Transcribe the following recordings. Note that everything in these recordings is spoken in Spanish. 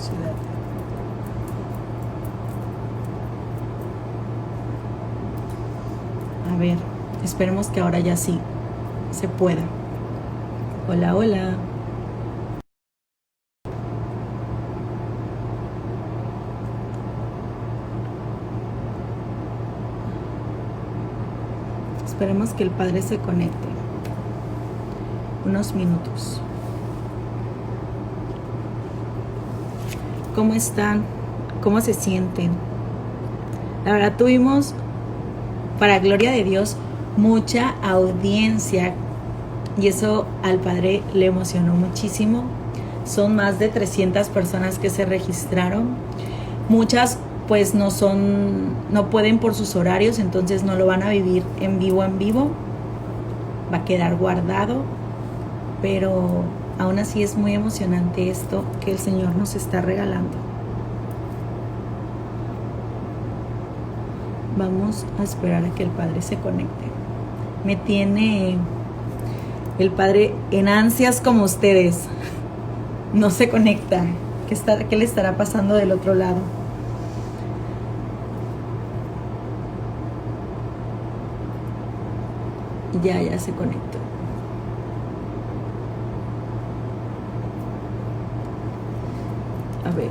ciudad. A ver, esperemos que ahora ya sí se pueda. Hola, hola. Esperemos que el Padre se conecte. Unos minutos. ¿Cómo están? ¿Cómo se sienten? La verdad tuvimos, para gloria de Dios, mucha audiencia y eso al Padre le emocionó muchísimo. Son más de 300 personas que se registraron. Muchas pues no pueden por sus horarios, entonces no lo van a vivir en vivo. Va a quedar guardado, pero aún así es muy emocionante esto que el Señor nos está regalando. Vamos a esperar a que el Padre se conecte. Me tiene el Padre en ansias como ustedes. No se conecta. ¿Qué le estará pasando del otro lado? Ya se conectó. A ver,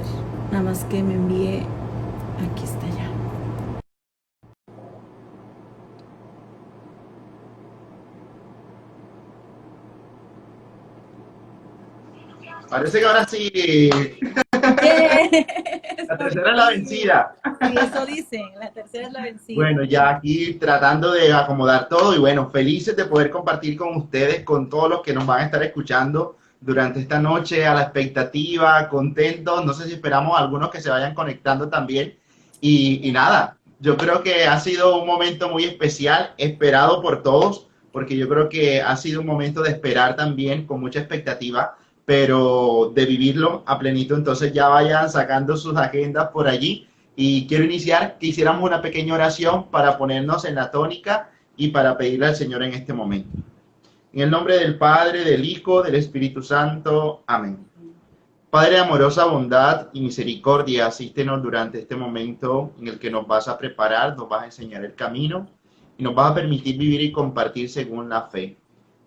nada más que me envíe. Aquí está ya. Parece que ahora sí. La tercera es la vencida. Sí, eso dicen, la tercera es la vencida. Bueno, ya aquí tratando de acomodar todo y bueno, felices de poder compartir con ustedes, con todos los que nos van a estar escuchando durante esta noche, a la expectativa, contentos. No sé si esperamos a algunos que se vayan conectando también. Y nada, yo creo que ha sido un momento muy especial, esperado por todos, porque yo creo que ha sido un momento de esperar también con mucha expectativa, pero de vivirlo a plenitud. Entonces ya vayan sacando sus agendas por allí y quiero iniciar que hiciéramos una pequeña oración para ponernos en la tónica y para pedirle al Señor en este momento. En el nombre del Padre, del Hijo, del Espíritu Santo. Amén. Padre de amorosa bondad y misericordia, asístenos durante este momento en el que nos vas a preparar, nos vas a enseñar el camino y nos vas a permitir vivir y compartir según la fe.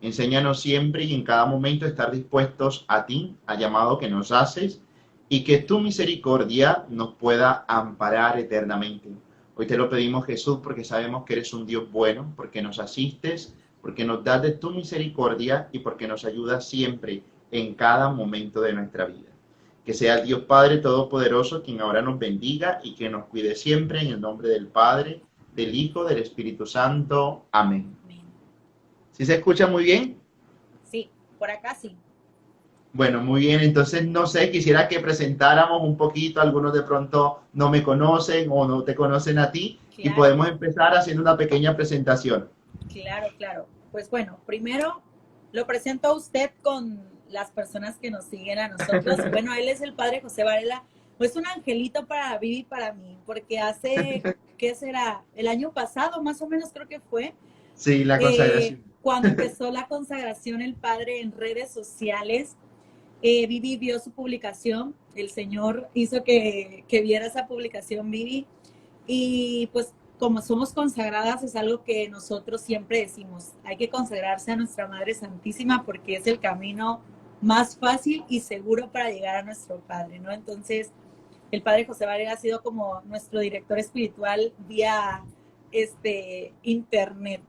Enséñanos siempre y en cada momento estar dispuestos a ti, al llamado que nos haces, y que tu misericordia nos pueda amparar eternamente. Hoy te lo pedimos, Jesús, porque sabemos que eres un Dios bueno, porque nos asistes, porque nos das de tu misericordia y porque nos ayudas siempre en cada momento de nuestra vida. Que sea el Dios Padre Todopoderoso quien ahora nos bendiga y que nos cuide siempre en el nombre del Padre, del Hijo, del Espíritu Santo. Amén. ¿Sí se escucha muy bien? Sí, por acá sí. Bueno, muy bien, entonces no sé, quisiera que presentáramos un poquito, algunos de pronto no me conocen o no te conocen a ti, y Claro, podemos empezar haciendo una pequeña presentación. claro. Pues bueno, primero lo presento a usted con las personas que nos siguen a nosotros. Bueno, él es el Padre José Varela, pues un angelito para Vivi y para mí, porque hace, ¿qué será? El año pasado, más o menos creo que fue, Sí, la consagración. cuando empezó la consagración el Padre en redes sociales. Vivi vio su publicación, el Señor hizo que viera esa publicación Vivi, y pues como somos consagradas es algo que nosotros siempre decimos, hay que consagrarse a nuestra Madre Santísima porque es el camino más fácil y seguro para llegar a nuestro Padre, ¿no? Entonces, el Padre José Varela ha sido como nuestro director espiritual vía internet.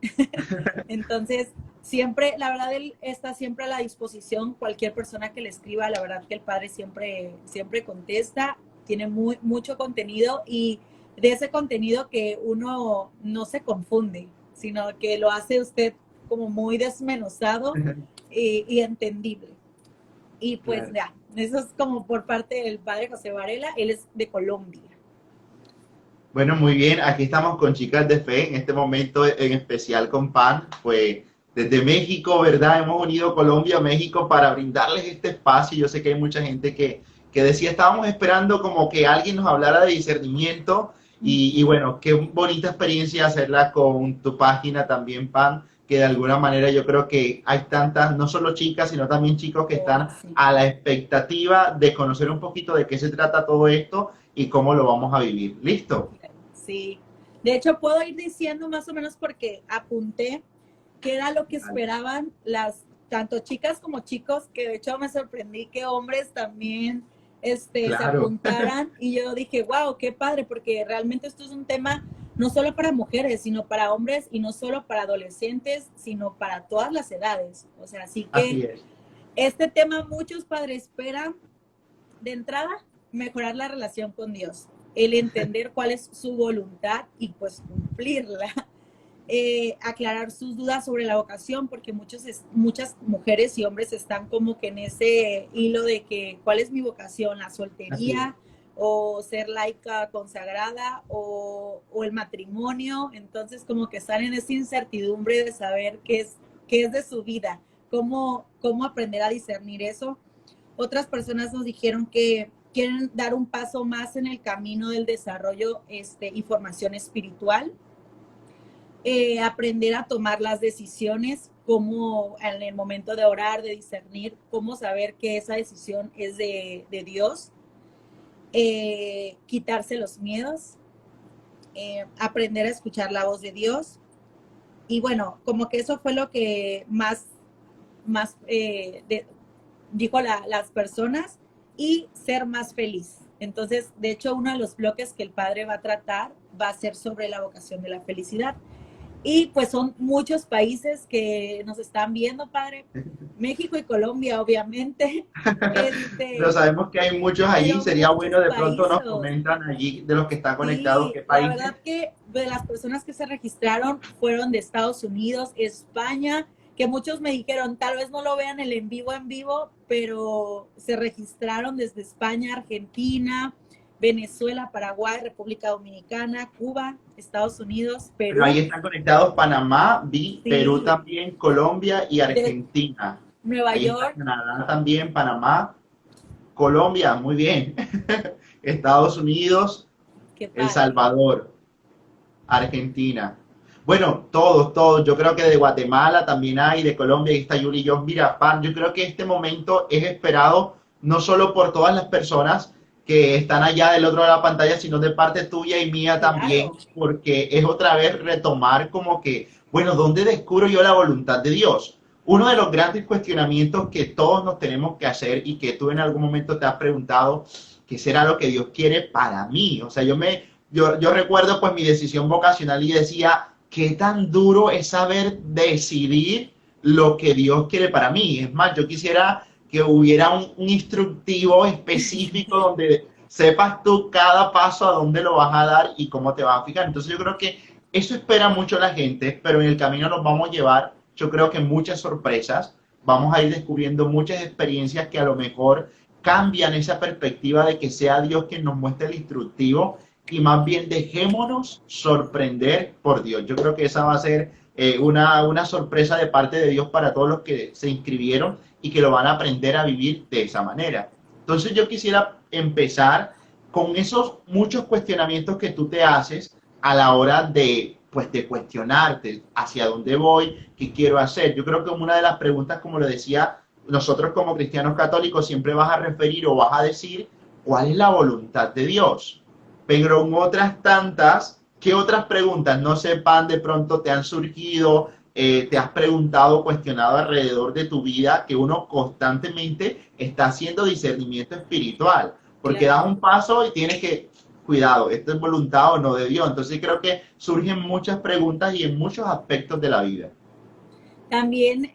Entonces, siempre, la verdad, él está siempre a la disposición, cualquier persona que le escriba, la verdad que el Padre siempre contesta, tiene mucho contenido y de ese contenido que uno no se confunde, sino que lo hace usted como muy desmenuzado y entendible. Y pues Claro. ya, eso es como por parte del Padre José Varela, él es de Colombia. Bueno, muy bien, aquí estamos con Chicas de Fe, en este momento en especial con Pan, pues desde México, ¿verdad? Hemos unido Colombia a México para brindarles este espacio. Yo sé que hay mucha gente que decía, estábamos esperando como que alguien nos hablara de discernimiento y bueno, qué bonita experiencia hacerla con tu página también, Pan, que de alguna manera yo creo que hay tantas, no solo chicas, sino también chicos que Oh, están sí. a la expectativa de conocer un poquito de qué se trata todo esto y cómo lo vamos a vivir. ¿Listo? Sí. De hecho, puedo ir diciendo más o menos porque apunté qué era lo que Vale. esperaban las tanto chicas como chicos, que de hecho me sorprendí que hombres también se Claro, apuntaran y yo dije, wow, qué padre, porque realmente esto es un tema no solo para mujeres, sino para hombres y no solo para adolescentes, sino para todas las edades. O sea, así que así es. este tema muchos padres esperan de entrada mejorar la relación con Dios, el entender cuál es su voluntad y pues cumplirla. Aclarar sus dudas sobre la vocación, porque muchas mujeres y hombres están como que en ese hilo de que cuál es mi vocación, la Así es. soltería o ser laica consagrada o el matrimonio, entonces como que están en esa incertidumbre de saber qué es de su vida, cómo aprender a discernir eso. Otras personas nos dijeron que quieren dar un paso más en el camino del desarrollo y formación espiritual, aprender a tomar las decisiones, cómo en el momento de orar, de discernir, cómo saber que esa decisión es de Dios, quitarse los miedos, aprender a escuchar la voz de Dios. Y bueno, como que eso fue lo que más dijo las personas y ser más feliz. Entonces, de hecho, uno de los bloques que el padre va a tratar va a ser sobre la vocación de la felicidad. Y pues son muchos países que nos están viendo, padre. México y Colombia, obviamente. Pero Este, sabemos que hay muchos allí. pero Sería muchos bueno de pronto países. nos comentan allí de los que están conectados Sí, qué la países. verdad que de las personas que se registraron fueron de Estados Unidos, España, que muchos me dijeron, tal vez no lo vean el en vivo, pero se registraron desde España, Argentina, Venezuela, Paraguay, República Dominicana, Cuba, Estados Unidos, Bueno, ahí Perú, están conectados Panamá, vi Perú sí, también, Colombia y de Argentina. Nueva Ahí está York, Canadá también, Panamá, Colombia, muy bien. Estados Unidos, qué El padre. Salvador, Argentina. Bueno, todos, todos. Yo creo que de Guatemala también hay, de Colombia, ahí está Yuri John Mirapán. Yo creo que este momento es esperado no solo por todas las personas que están allá del otro lado de la pantalla, sino de parte tuya y mía también, Claro, porque es otra vez retomar como que, bueno, ¿dónde descubro yo la voluntad de Dios? Uno de los grandes cuestionamientos que todos nos tenemos que hacer y que tú en algún momento te has preguntado, ¿qué será lo que Dios quiere para mí? O sea, yo recuerdo pues mi decisión vocacional y decía, ¿qué tan duro es saber decidir lo que Dios quiere para mí? Es más, yo quisiera que hubiera un instructivo específico donde sepas tú cada paso a dónde lo vas a dar y cómo te vas a fijar. Entonces yo creo que eso espera mucho la gente, pero en el camino nos vamos a llevar, yo creo que muchas sorpresas, vamos a ir descubriendo muchas experiencias que a lo mejor cambian esa perspectiva de que sea Dios quien nos muestre el instructivo y más bien dejémonos sorprender por Dios. Yo creo que esa va a ser una sorpresa de parte de Dios para todos los que se inscribieron y que lo van a aprender a vivir de esa manera. Entonces yo quisiera empezar con esos muchos cuestionamientos que tú te haces a la hora de, pues, de cuestionarte hacia dónde voy, qué quiero hacer. Yo creo que una de las preguntas, como le decía, nosotros como cristianos católicos siempre vas a referir o vas a decir cuál es la voluntad de Dios. Pero en otras tantas, ¿qué otras preguntas no sepan de pronto te han surgido, te has preguntado, cuestionado alrededor de tu vida, que uno constantemente está haciendo discernimiento espiritual? Porque das claro. un paso y tienes que, cuidado, esto es voluntad o no de Dios. Entonces creo que surgen muchas preguntas y en muchos aspectos de la vida. También,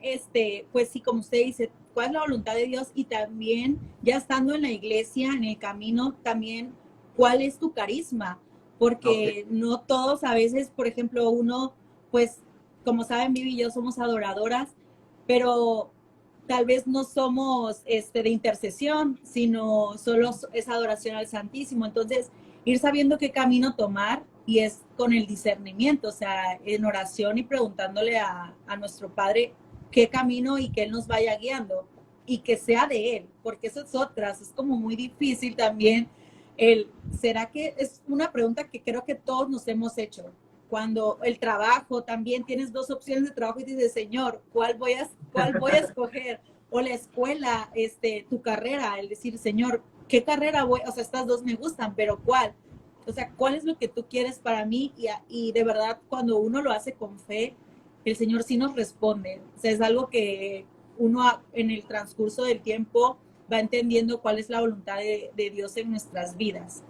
pues sí, como usted dice, cuál es la voluntad de Dios y también ya estando en la iglesia, en el camino, también cuál es tu carisma, Ok, porque no todos a veces, por ejemplo, uno, pues, como saben, Vivi y yo somos adoradoras, pero tal vez no somos de intercesión, sino solo es adoración al Santísimo. Entonces, ir sabiendo qué camino tomar y es con el discernimiento, o sea, en oración y preguntándole a nuestro Padre qué camino y que Él nos vaya guiando y que sea de Él, porque eso es otras, es como muy difícil también ¿será que es una pregunta que creo que todos nos hemos hecho? cuando el trabajo también tienes dos opciones de trabajo y dices, Señor, ¿cuál voy a escoger? O la escuela, tu carrera, el decir, Señor, ¿qué carrera voy? O sea, estas dos me gustan, pero ¿cuál? O sea, ¿cuál es lo que tú quieres para mí? Y de verdad, cuando uno lo hace con fe, el Señor sí nos responde. O sea, es algo que uno en el transcurso del tiempo va entendiendo cuál es la voluntad de Dios en nuestras vidas.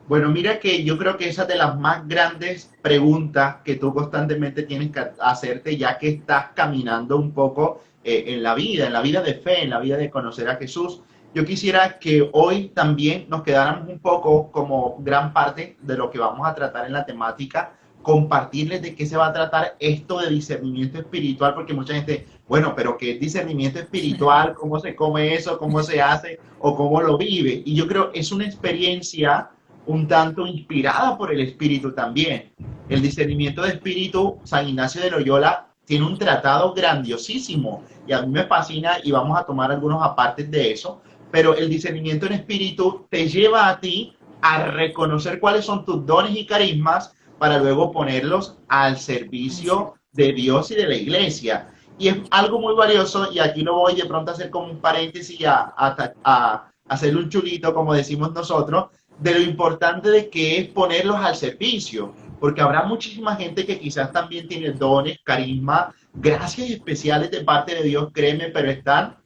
Bueno, mira que yo creo que esa es de las más grandes preguntas que tú constantemente tienes que hacerte ya que estás caminando un poco en la vida de fe, en la vida de conocer a Jesús. Yo quisiera que hoy también nos quedáramos un poco como gran parte de lo que vamos a tratar en la temática, compartirles de qué se va a tratar esto de discernimiento espiritual, porque mucha gente, bueno, pero ¿qué es discernimiento espiritual? ¿Cómo se come eso? ¿Cómo se hace? ¿O cómo lo vive? Y yo creo que es una experiencia un tanto inspirada por el espíritu también. El discernimiento de espíritu, San Ignacio de Loyola tiene un tratado grandiosísimo y a mí me fascina y vamos a tomar algunos apartes de eso, pero el discernimiento en espíritu te lleva a ti a reconocer cuáles son tus dones y carismas para luego ponerlos al servicio de Dios y de la iglesia. Y es algo muy valioso y aquí lo voy de pronto a hacer como un paréntesis y a hacerle un chulito, como decimos nosotros, de lo importante de que es ponerlos al servicio, porque habrá muchísima gente que quizás también tiene dones, carisma, gracias especiales de parte de Dios, créeme, pero están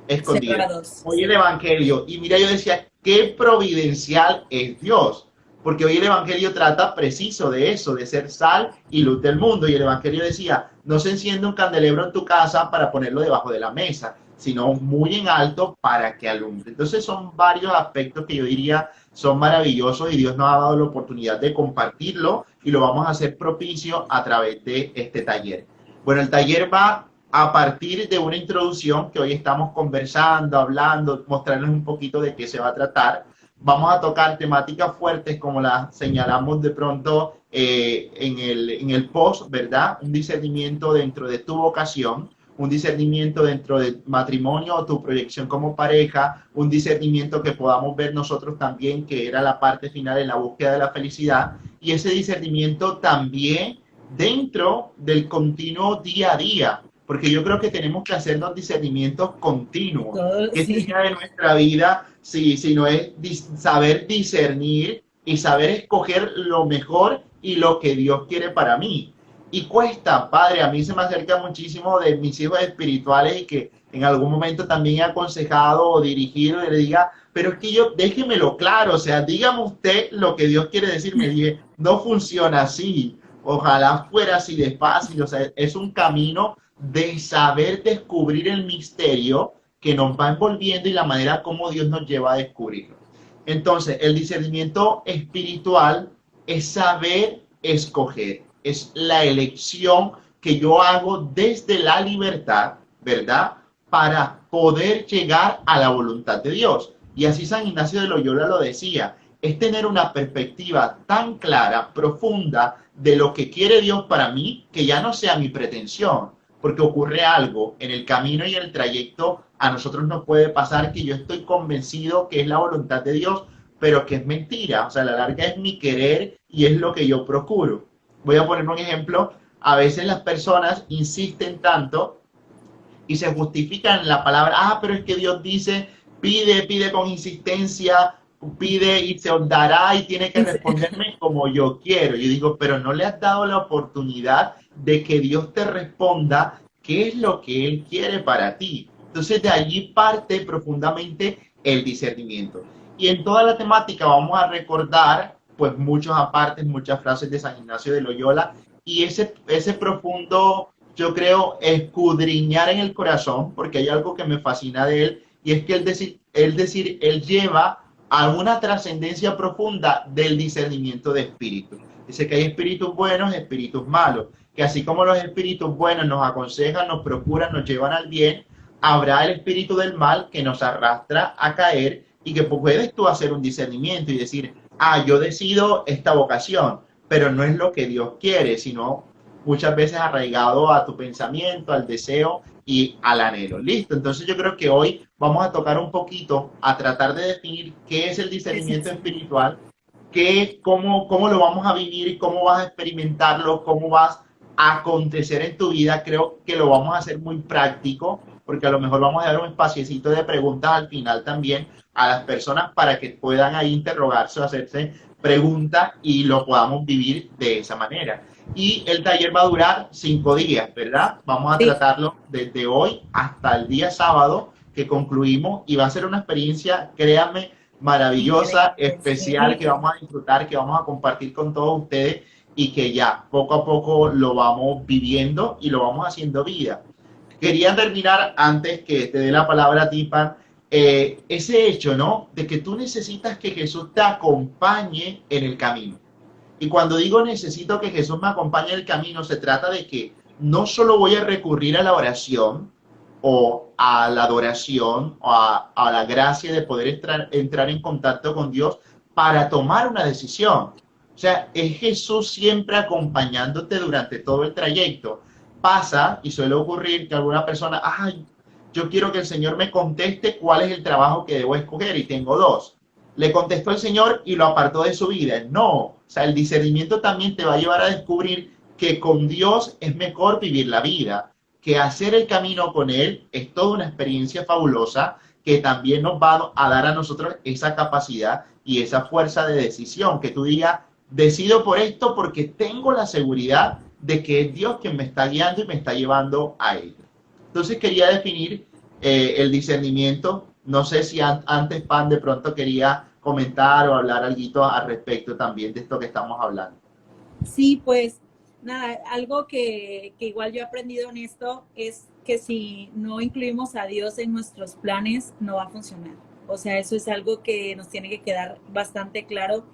escondidas. Cerrados. Hoy el Evangelio, y mira, yo decía, qué providencial es Dios, porque hoy el Evangelio trata preciso de eso, de ser sal y luz del mundo, y el Evangelio decía, no se enciende un candelabro en tu casa para ponerlo debajo de la mesa, sino muy en alto para que alumbre. Entonces son varios aspectos que yo diría son maravillosos y Dios nos ha dado la oportunidad de compartirlo y lo vamos a hacer propicio a través de este taller. Bueno, el taller va a partir de una introducción que hoy estamos conversando, hablando, mostrarles un poquito de qué se va a tratar. Vamos a tocar temáticas fuertes como las señalamos de pronto en el post, ¿verdad? Un discernimiento dentro de tu vocación, un discernimiento dentro del matrimonio o tu proyección como pareja, un discernimiento que podamos ver nosotros también, que era la parte final en la búsqueda de la felicidad, y ese discernimiento también dentro del continuo día a día, porque yo creo que tenemos que hacernos discernimientos continuos. ¿Qué Sí. sería de nuestra vida si no es saber discernir y saber escoger lo mejor y lo que Dios quiere para mí? Y cuesta, padre, a mí se me acerca muchísimo de mis hijos espirituales y que en algún momento también he aconsejado o dirigido y le diga, pero es que yo, déjemelo claro, o sea, dígame usted lo que Dios quiere decir. Me dije, no funciona así, ojalá fuera así de fácil, o sea, es un camino de saber descubrir el misterio que nos va envolviendo y la manera como Dios nos lleva a descubrirlo. Entonces, el discernimiento espiritual es saber escoger, es la elección que yo hago desde la libertad, ¿verdad? Para poder llegar a la voluntad de Dios. Y así San Ignacio de Loyola lo decía, es tener una perspectiva tan clara, profunda, de lo que quiere Dios para mí, que ya no sea mi pretensión, porque ocurre algo en el camino y en el trayecto, a nosotros nos puede pasar que yo estoy convencido que es la voluntad de Dios, pero que es mentira, o sea, a la larga es mi querer y es lo que yo procuro. Voy a poner un ejemplo, a veces las personas insisten tanto y se justifican en la palabra, pero es que Dios dice, pide con insistencia, pide y se os dará y tiene que responderme como yo quiero. Yo digo, pero no le has dado la oportunidad de que Dios te responda qué es lo que Él quiere para ti. Entonces de allí parte profundamente el discernimiento. Y en toda la temática vamos a recordar pues muchos apartes, muchas frases de San Ignacio de Loyola y ese profundo, yo creo, escudriñar en el corazón, porque hay algo que me fascina de él y es que él lleva a una trascendencia profunda del discernimiento de espíritus. Dice que hay espíritus buenos, espíritus malos, que así como los espíritus buenos nos aconsejan, nos procuran, nos llevan al bien, habrá el espíritu del mal que nos arrastra a caer y que puedes tú hacer un discernimiento y decir, yo decido esta vocación, pero no es lo que Dios quiere, sino muchas veces arraigado a tu pensamiento, al deseo y al anhelo. Listo, entonces yo creo que hoy vamos a tocar un poquito, a tratar de definir qué es el discernimiento espiritual, cómo lo vamos a vivir, cómo vas a experimentarlo, cómo vas a acontecer en tu vida. Creo que lo vamos a hacer muy práctico, porque a lo mejor vamos a dar un espaciecito de preguntas al final también a las personas para que puedan ahí interrogarse o hacerse preguntas y lo podamos vivir de esa manera. Y el taller va a durar 5 días, ¿verdad? Vamos a Sí, tratarlo desde hoy hasta el día sábado que concluimos y va a ser una experiencia, créanme, maravillosa, increíble, especial, que sí. vamos a disfrutar, que vamos a compartir con todos ustedes y que ya poco a poco lo vamos viviendo y lo vamos haciendo vida. Quería terminar antes que te dé la palabra a ti, Pan, ese hecho, ¿no? De que tú necesitas que Jesús te acompañe en el camino. Y cuando digo necesito que Jesús me acompañe en el camino, se trata de que no solo voy a recurrir a la oración o a la adoración o a la gracia de poder entrar en contacto con Dios para tomar una decisión. O sea, es Jesús siempre acompañándote durante todo el trayecto. Pasa y suele ocurrir que alguna persona, ay, yo quiero que el Señor me conteste cuál es el trabajo que debo escoger y tengo dos. Le contestó el Señor y lo apartó de su vida. No, o sea, el discernimiento también te va a llevar a descubrir que con Dios es mejor vivir la vida, que hacer el camino con Él es toda una experiencia fabulosa que también nos va a dar a nosotros esa capacidad y esa fuerza de decisión, que tú digas, decido por esto porque tengo la seguridad de que es Dios quien me está guiando y me está llevando a ello. Entonces quería definir el discernimiento. No sé si antes Pan de pronto quería comentar o hablar algo al respecto también de esto que estamos hablando. Sí, pues nada, algo que igual yo he aprendido en esto es que si no incluimos a Dios en nuestros planes, no va a funcionar. O sea, eso es algo que nos tiene que quedar bastante claro,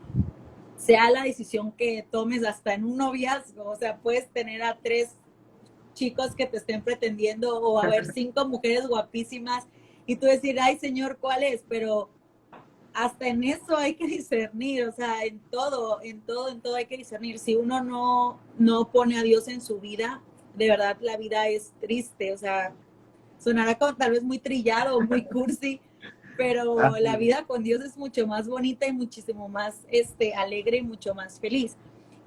sea la decisión que tomes hasta en un noviazgo. O sea, puedes tener a 3 chicos que te estén pretendiendo o a ver 5 mujeres guapísimas y tú decir, ay Señor, ¿cuál es? Pero hasta en eso hay que discernir, o sea, en todo hay que discernir. Si uno no pone a Dios en su vida, de verdad la vida es triste, o sea, sonará como tal vez muy trillado, muy cursi, pero la Así. vida con Dios es mucho más bonita y muchísimo más alegre y mucho más feliz.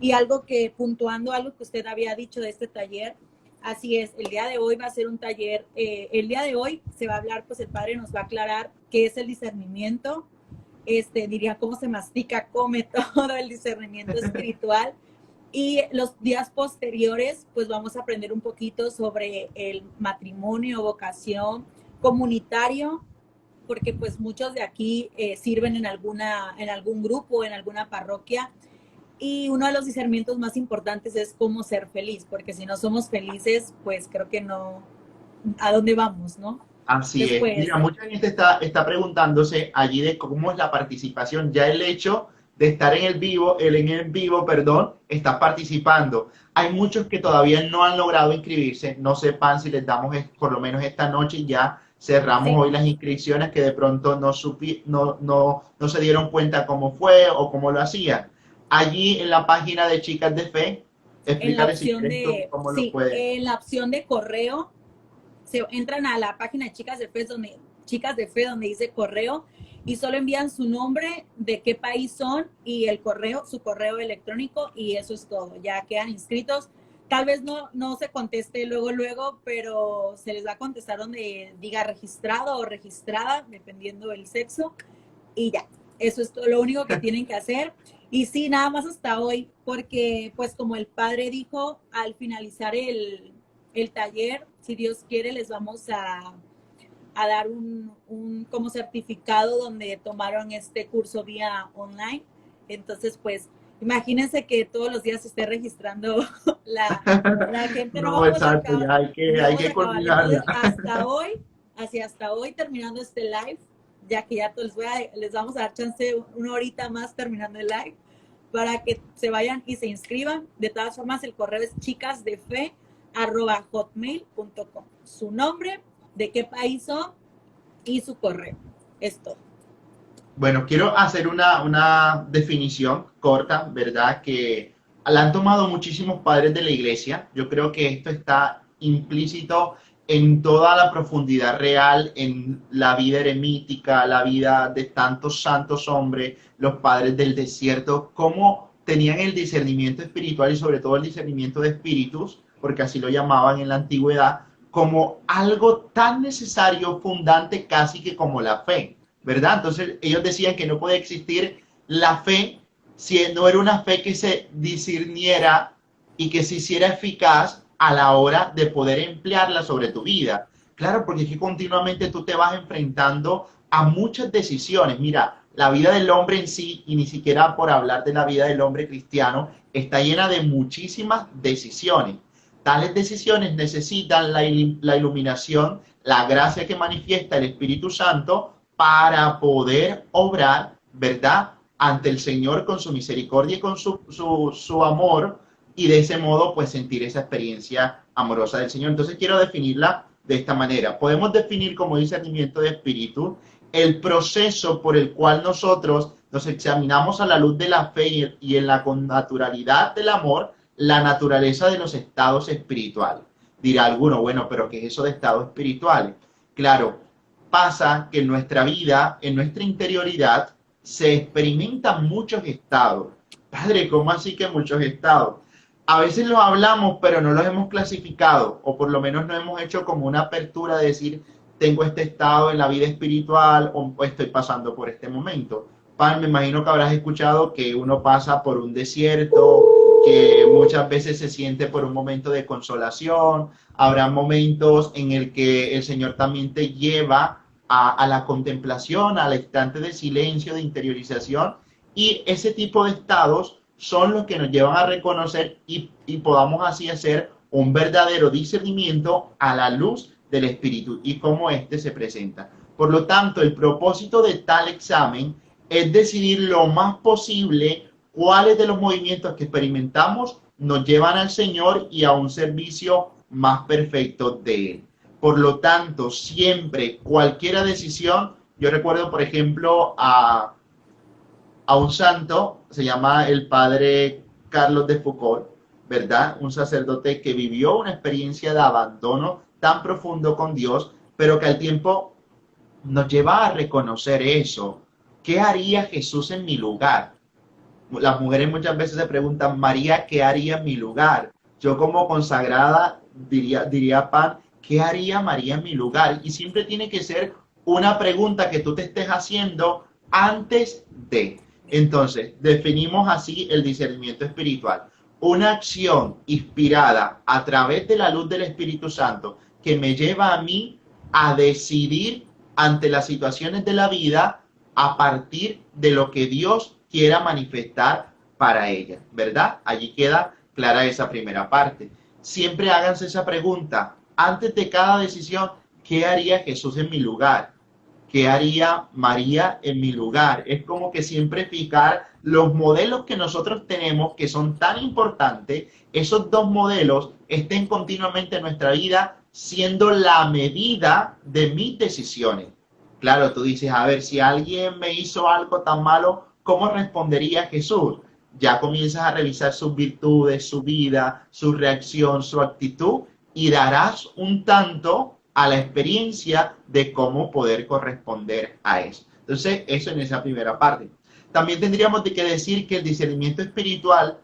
Y algo que, puntuando algo que usted había dicho de este taller, así es, el día de hoy va a ser un taller, el día de hoy se va a hablar, pues el padre nos va a aclarar qué es el discernimiento, diría cómo se mastica, come todo el discernimiento espiritual. Y los días posteriores, pues vamos a aprender un poquito sobre el matrimonio, vocación, comunitario, porque pues muchos de aquí sirven en algún grupo, en alguna parroquia. Y uno de los discernimientos más importantes es cómo ser feliz, porque si no somos felices, pues creo que no, ¿a dónde vamos, no? Así es. Después, Mira, mucha gente está preguntándose allí de cómo es la participación. Ya el hecho de estar en el vivo, perdón, está participando. Hay muchos que todavía no han logrado inscribirse. No sepan si les damos por lo menos esta noche y ya cerramos sí, hoy las inscripciones que de pronto no se dieron cuenta cómo fue o cómo lo hacían. Allí en la página de Chicas de Fe, en la explícale si opción quieres de, cómo lo sí, pueden. en la opción de correo, se entran a la página de Chicas de Fe donde dice correo y solo envían su nombre, de qué país son y el correo, su correo electrónico y eso es todo. Ya quedan inscritos. Tal vez no se conteste luego, pero se les va a contestar donde diga registrado o registrada, dependiendo del sexo. Y ya, eso es todo lo único que tienen que hacer. Y sí, nada más hasta hoy, porque pues como el padre dijo, al finalizar el taller, si Dios quiere, les vamos a dar un como certificado donde tomaron este curso vía online. Entonces, pues, imagínense que todos los días se esté registrando la gente, no No, vamos a exacto, acabar, ya no hay vamos a que acabar. Entonces, culminarla. hasta hoy, terminando este live, ya que ya les vamos a dar chance una horita más terminando el live, para que se vayan y se inscriban. De todas formas, el correo es chicasdefe@hotmail.com. Su nombre, de qué país son y su correo. Es todo. Bueno, quiero hacer una definición corta, ¿verdad? Que la han tomado muchísimos padres de la iglesia. Yo creo que esto está implícito en toda la profundidad real, en la vida eremítica, la vida de tantos santos hombres, los padres del desierto, cómo tenían el discernimiento espiritual y sobre todo el discernimiento de espíritus, porque así lo llamaban en la antigüedad, como algo tan necesario, fundante, casi que como la fe, ¿verdad? Entonces ellos decían que no puede existir la fe si no era una fe que se discerniera y que se hiciera eficaz a la hora de poder emplearla sobre tu vida. Claro, porque es que continuamente tú te vas enfrentando a muchas decisiones. Mira, la vida del hombre en sí, y ni siquiera por hablar de la vida del hombre cristiano, está llena de muchísimas decisiones. Tales decisiones necesitan la iluminación, la gracia que manifiesta el Espíritu Santo para poder obrar, ¿verdad?, ante el Señor con su misericordia y con su amor, y de ese modo pues sentir esa experiencia amorosa del Señor. Entonces quiero definirla de esta manera. Podemos definir como discernimiento de espíritu el proceso por el cual nosotros nos examinamos a la luz de la fe y en la connaturalidad del amor, la naturaleza de los estados espirituales. Dirá alguno, bueno, pero ¿qué es eso de estados espirituales? Claro, pasa que en nuestra vida, en nuestra interioridad, se experimentan muchos estados. Padre, ¿cómo así que muchos estados? A veces los hablamos, pero no los hemos clasificado, o por lo menos no hemos hecho como una apertura de decir, tengo este estado en la vida espiritual o estoy pasando por este momento. Pan, me imagino que habrás escuchado que uno pasa por un desierto, que muchas veces se siente por un momento de consolación. Habrá momentos en el que el Señor también te lleva a la contemplación, al instante de silencio, de interiorización, y ese tipo de estados son los que nos llevan a reconocer y podamos así hacer un verdadero discernimiento a la luz del Espíritu y cómo éste se presenta. Por lo tanto, el propósito de tal examen es decidir lo más posible cuáles de los movimientos que experimentamos nos llevan al Señor y a un servicio más perfecto de Él. Por lo tanto, siempre, cualquier decisión, yo recuerdo, por ejemplo, a un santo, se llama el padre Carlos de Foucault, ¿verdad? Un sacerdote que vivió una experiencia de abandono tan profundo con Dios, pero que al tiempo nos lleva a reconocer eso. ¿Qué haría Jesús en mi lugar? Las mujeres muchas veces se preguntan, María, ¿qué haría en mi lugar? Yo como consagrada diría Pan, ¿qué haría María en mi lugar? Y siempre tiene que ser una pregunta que tú te estés haciendo antes de. Entonces, definimos así el discernimiento espiritual. Una acción inspirada a través de la luz del Espíritu Santo que me lleva a mí a decidir ante las situaciones de la vida a partir de lo que Dios quiera manifestar para ella, ¿verdad? Allí queda clara esa primera parte. Siempre háganse esa pregunta, antes de cada decisión, ¿qué haría Jesús en mi lugar? ¿Qué haría María en mi lugar? Es como que siempre fijar los modelos que nosotros tenemos, que son tan importantes, esos dos modelos estén continuamente en nuestra vida, siendo la medida de mis decisiones. Claro, tú dices, a ver, si alguien me hizo algo tan malo, ¿cómo respondería Jesús? Ya comienzas a revisar sus virtudes, su vida, su reacción, su actitud, y darás un tanto a la experiencia de cómo poder corresponder a eso. Entonces, eso en esa primera parte. También tendríamos que decir que el discernimiento espiritual,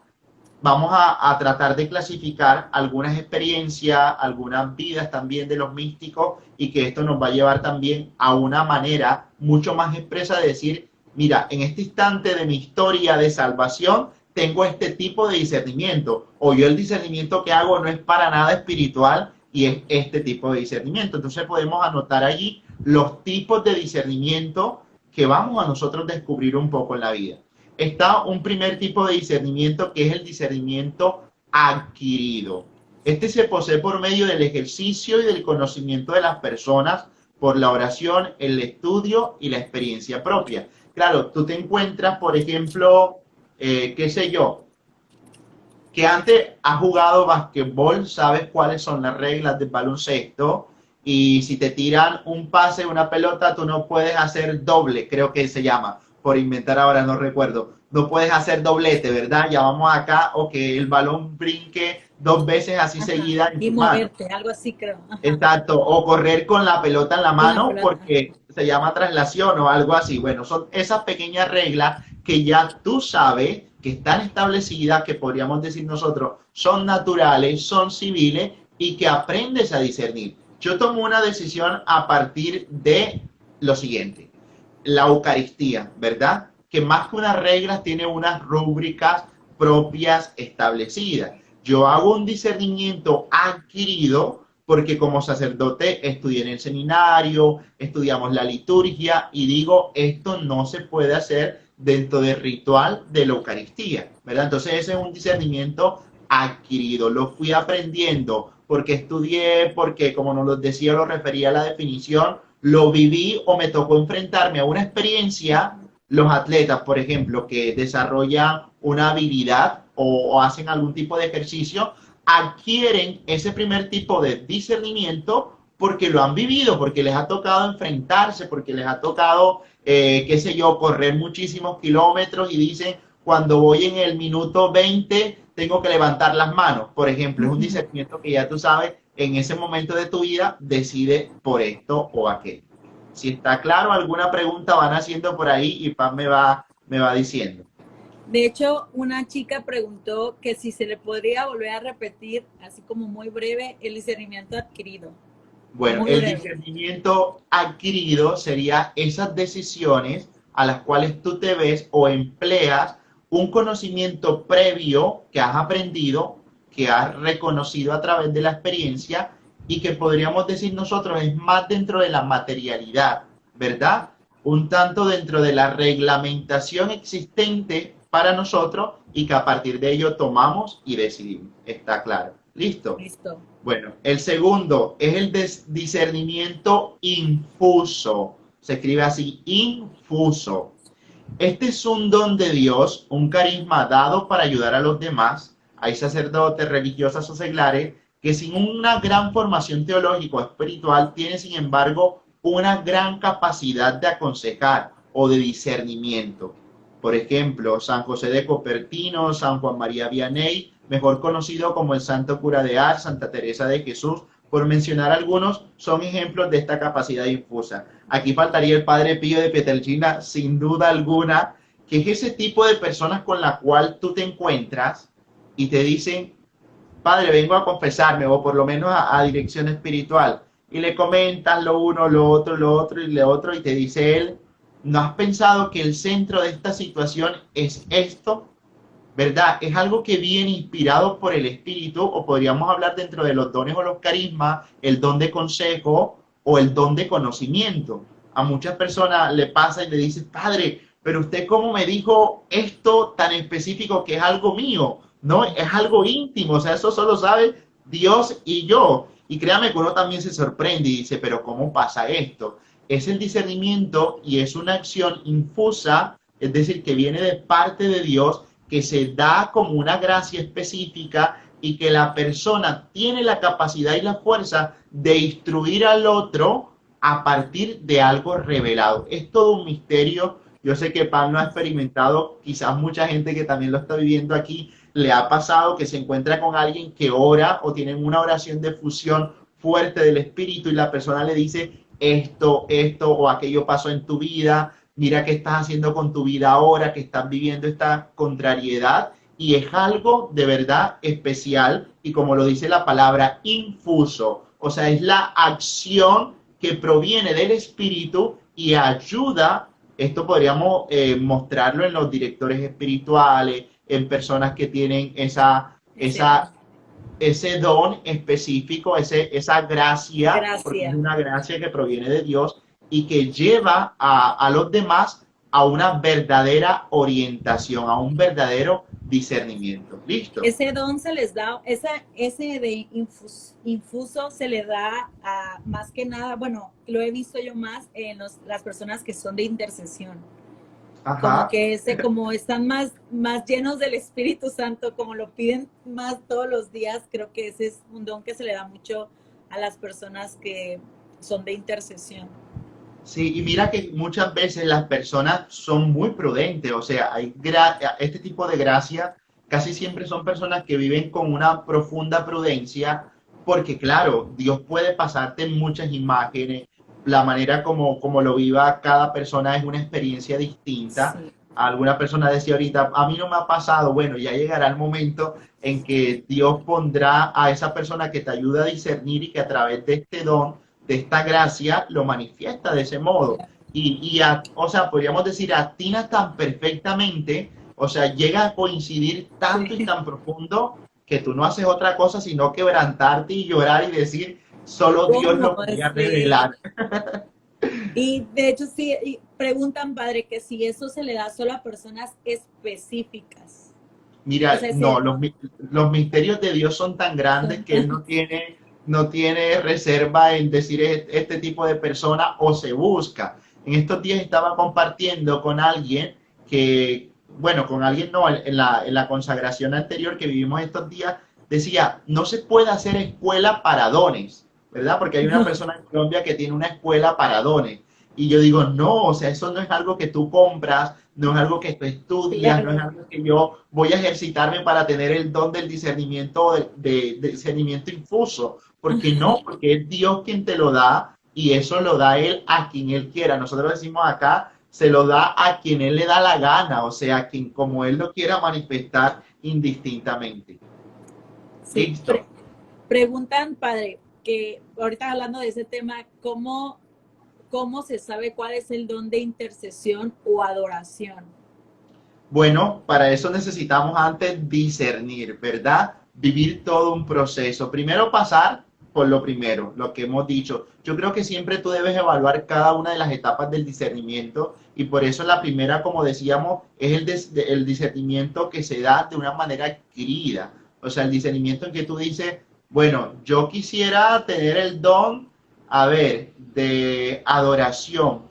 vamos a tratar de clasificar algunas experiencias, algunas vidas también de los místicos, y que esto nos va a llevar también a una manera mucho más expresa de decir, mira, en este instante de mi historia de salvación, tengo este tipo de discernimiento, o yo el discernimiento que hago no es para nada espiritual, y es este tipo de discernimiento. Entonces podemos anotar allí los tipos de discernimiento que vamos a nosotros descubrir un poco en la vida. Está un primer tipo de discernimiento que es el discernimiento adquirido. Este se posee por medio del ejercicio y del conocimiento de las personas, por la oración, el estudio y la experiencia propia. Claro, tú te encuentras, por ejemplo, qué sé yo, que antes has jugado basquetbol, sabes cuáles son las reglas del baloncesto, y si te tiran un pase, una pelota, tú no puedes hacer doble, creo que se llama. por inventar ahora, no recuerdo, no puedes hacer doblete, ¿verdad? Ya vamos acá, o que el balón brinque 2 veces así Ajá. seguida en Y tus manos. moverte, algo así creo. Ajá. Exacto, o correr con la pelota en la Con la mano pelota. porque se llama traslación o algo así. Bueno, son esas pequeñas reglas que ya tú sabes que están establecidas, que podríamos decir nosotros, son naturales, son civiles y que aprendes a discernir. Yo tomo una decisión a partir de lo siguiente, la Eucaristía, ¿verdad? Que más que unas reglas tiene unas rúbricas propias establecidas. Yo hago un discernimiento adquirido porque como sacerdote estudié en el seminario, estudiamos la liturgia y digo, esto no se puede hacer dentro del ritual de la Eucaristía, ¿verdad? Entonces ese es un discernimiento adquirido, lo fui aprendiendo porque estudié, porque como nos lo decía, lo refería a la definición, lo viví o me tocó enfrentarme a una experiencia. Los atletas, por ejemplo, que desarrollan una habilidad o hacen algún tipo de ejercicio, adquieren ese primer tipo de discernimiento porque lo han vivido, porque les ha tocado enfrentarse, porque les ha tocado, qué sé yo, correr muchísimos kilómetros y dicen, cuando voy en el minuto 20 tengo que levantar las manos, por ejemplo, es un discernimiento que ya tú sabes, en ese momento de tu vida decide por esto o aquello. Si está claro, alguna pregunta van haciendo por ahí y Pam me va diciendo. De hecho, una chica preguntó que si se le podría volver a repetir, así como muy breve, el discernimiento adquirido. Bueno, Muy el breve. discernimiento adquirido sería esas decisiones a las cuales tú te ves o empleas un conocimiento previo que has aprendido, que has reconocido a través de la experiencia y que podríamos decir nosotros es más dentro de la materialidad, ¿verdad? Un tanto dentro de la reglamentación existente para nosotros y que a partir de ello tomamos y decidimos. Está claro. ¿Listo? Listo. Bueno, el segundo es el discernimiento infuso. Se escribe así, infuso. Este es un don de Dios, un carisma dado para ayudar a los demás. Hay sacerdotes, religiosas o seglares que sin una gran formación teológica o espiritual tienen, sin embargo, una gran capacidad de aconsejar o de discernimiento. Por ejemplo, San José de Copertino, San Juan María Vianney, mejor conocido como el Santo Cura de Ars, Santa Teresa de Jesús, por mencionar algunos, son ejemplos de esta capacidad infusa. Aquí faltaría el Padre Pío de Pietrelcina, sin duda alguna, que es ese tipo de personas con la cual tú te encuentras y te dicen, Padre, vengo a confesarme, o por lo menos a dirección espiritual, y le comentas lo uno, lo otro y lo otro, y te dice él, ¿no has pensado que el centro de esta situación es esto? ¿Verdad? Es algo que viene inspirado por el espíritu, o podríamos hablar dentro de los dones o los carismas, el don de consejo o el don de conocimiento. A muchas personas le pasa y le dice, Padre, pero usted cómo me dijo esto tan específico que es algo mío, ¿no? Es algo íntimo, o sea, eso solo sabe Dios y yo. Y créame que uno también se sorprende y dice, pero ¿cómo pasa esto? Es el discernimiento y es una acción infusa, es decir, que viene de parte de Dios, que se da como una gracia específica y que la persona tiene la capacidad y la fuerza de instruir al otro a partir de algo revelado. Es todo un misterio. Yo sé que Pam lo ha experimentado, quizás mucha gente que también lo está viviendo aquí le ha pasado que se encuentra con alguien que ora o tienen una oración de fusión fuerte del espíritu y la persona le dice esto o aquello pasó en tu vida, mira qué estás haciendo con tu vida ahora, que estás viviendo esta contrariedad y es algo de verdad especial y como lo dice la palabra, infuso, o sea, es la acción que proviene del espíritu y ayuda, esto podríamos mostrarlo en los directores espirituales, en personas que tienen Ese don. ese don específico, esa gracia, porque es Gracias. una gracia que proviene de Dios y que lleva a los demás a una verdadera orientación, a un verdadero discernimiento. ¿Listo? Ese don se les da, ese de infuso se le da a más que nada, bueno, lo he visto yo más en las personas que son de intercesión. Como Ajá. que como están más llenos del Espíritu Santo, como lo piden más todos los días, creo que ese es un don que se le da mucho a las personas que son de intercesión. Sí, y mira que muchas veces las personas son muy prudentes, o sea, este tipo de gracia casi siempre son personas que viven con una profunda prudencia, porque claro, Dios puede pasarte muchas imágenes, la manera como lo viva cada persona es una experiencia distinta. Sí, Alguna persona decía ahorita, a mí no me ha pasado, bueno, ya llegará el momento en que Dios pondrá a esa persona que te ayuda a discernir y que a través de este don de esta gracia lo manifiesta de ese modo. claro. O sea, podríamos decir, atina tan perfectamente, o sea, llega a coincidir tanto y Sí. tan profundo que tú no haces otra cosa sino quebrantarte y llorar y decir, solo Dios ¿Cómo? lo podía Sí. revelar. Y de hecho sí, y preguntan, padre, que si eso se le da solo a personas específicas. O Mira, sea, no, ese, los misterios de Dios son tan grandes son- que Él no tiene reserva en decir este tipo de persona o se busca. En estos días estaba compartiendo con alguien que, bueno, con alguien no, en la consagración anterior que vivimos estos días, decía, no se puede hacer escuela para dones, ¿verdad? Porque hay una persona en Colombia que tiene una escuela para dones. Y yo digo, no, o sea, eso no es algo que tú compras, no es algo que tú estudias, no es claro. algo que yo voy a ejercitarme para tener el don del discernimiento, de discernimiento infuso. Porque no, porque es Dios quien te lo da y eso lo da Él a quien Él quiera. Nosotros decimos acá, se lo da a quien Él le da la gana, o sea, a quien como Él lo quiera manifestar indistintamente. Sí, Listo. preguntan, padre, que ahorita hablando de ese tema, ¿cómo se sabe cuál es el don de intercesión o adoración? Bueno, para eso necesitamos antes discernir, ¿verdad? Vivir todo un proceso. Primero pasar por lo primero, lo que hemos dicho. Yo creo que siempre tú debes evaluar cada una de las etapas del discernimiento y por eso la primera, como decíamos, es el discernimiento que se da de una manera adquirida. O sea, el discernimiento en que tú dices, bueno, yo quisiera tener el don, a ver, de adoración,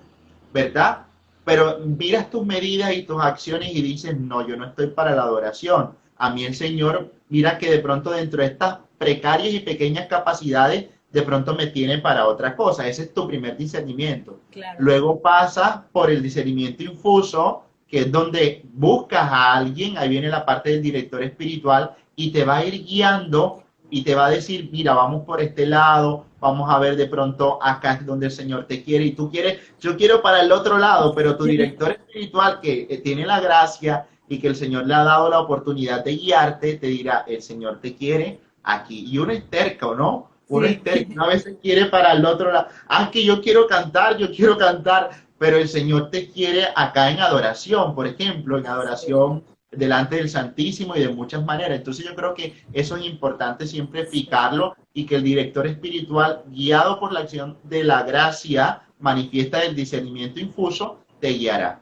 ¿verdad? Pero miras tus medidas y tus acciones y dices, no, yo no estoy para la adoración. A mí el Señor, mira que de pronto dentro de estas precarias y pequeñas capacidades, de pronto me tiene para otra cosa. Ese es tu primer discernimiento. Claro. Luego pasas por el discernimiento infuso, que es donde buscas a alguien, ahí viene la parte del director espiritual, y te va a ir guiando y te va a decir, mira, vamos por este lado, vamos a ver de pronto acá es donde el Señor te quiere y tú quieres, yo quiero para el otro lado, pero tu director espiritual que tiene la gracia y que el Señor le ha dado la oportunidad de guiarte, te dirá, el Señor te quiere aquí. Y uno es terco, ¿no? Uno Sí, es terco, una vez quiere para el otro lado. Ah, que yo quiero cantar, pero el Señor te quiere acá en adoración, por ejemplo, en sí, adoración delante del Santísimo y de muchas maneras. Entonces yo creo que eso es importante siempre sí. fijarlo y que el director espiritual, guiado por la acción de la gracia manifiesta el discernimiento infuso, te guiará.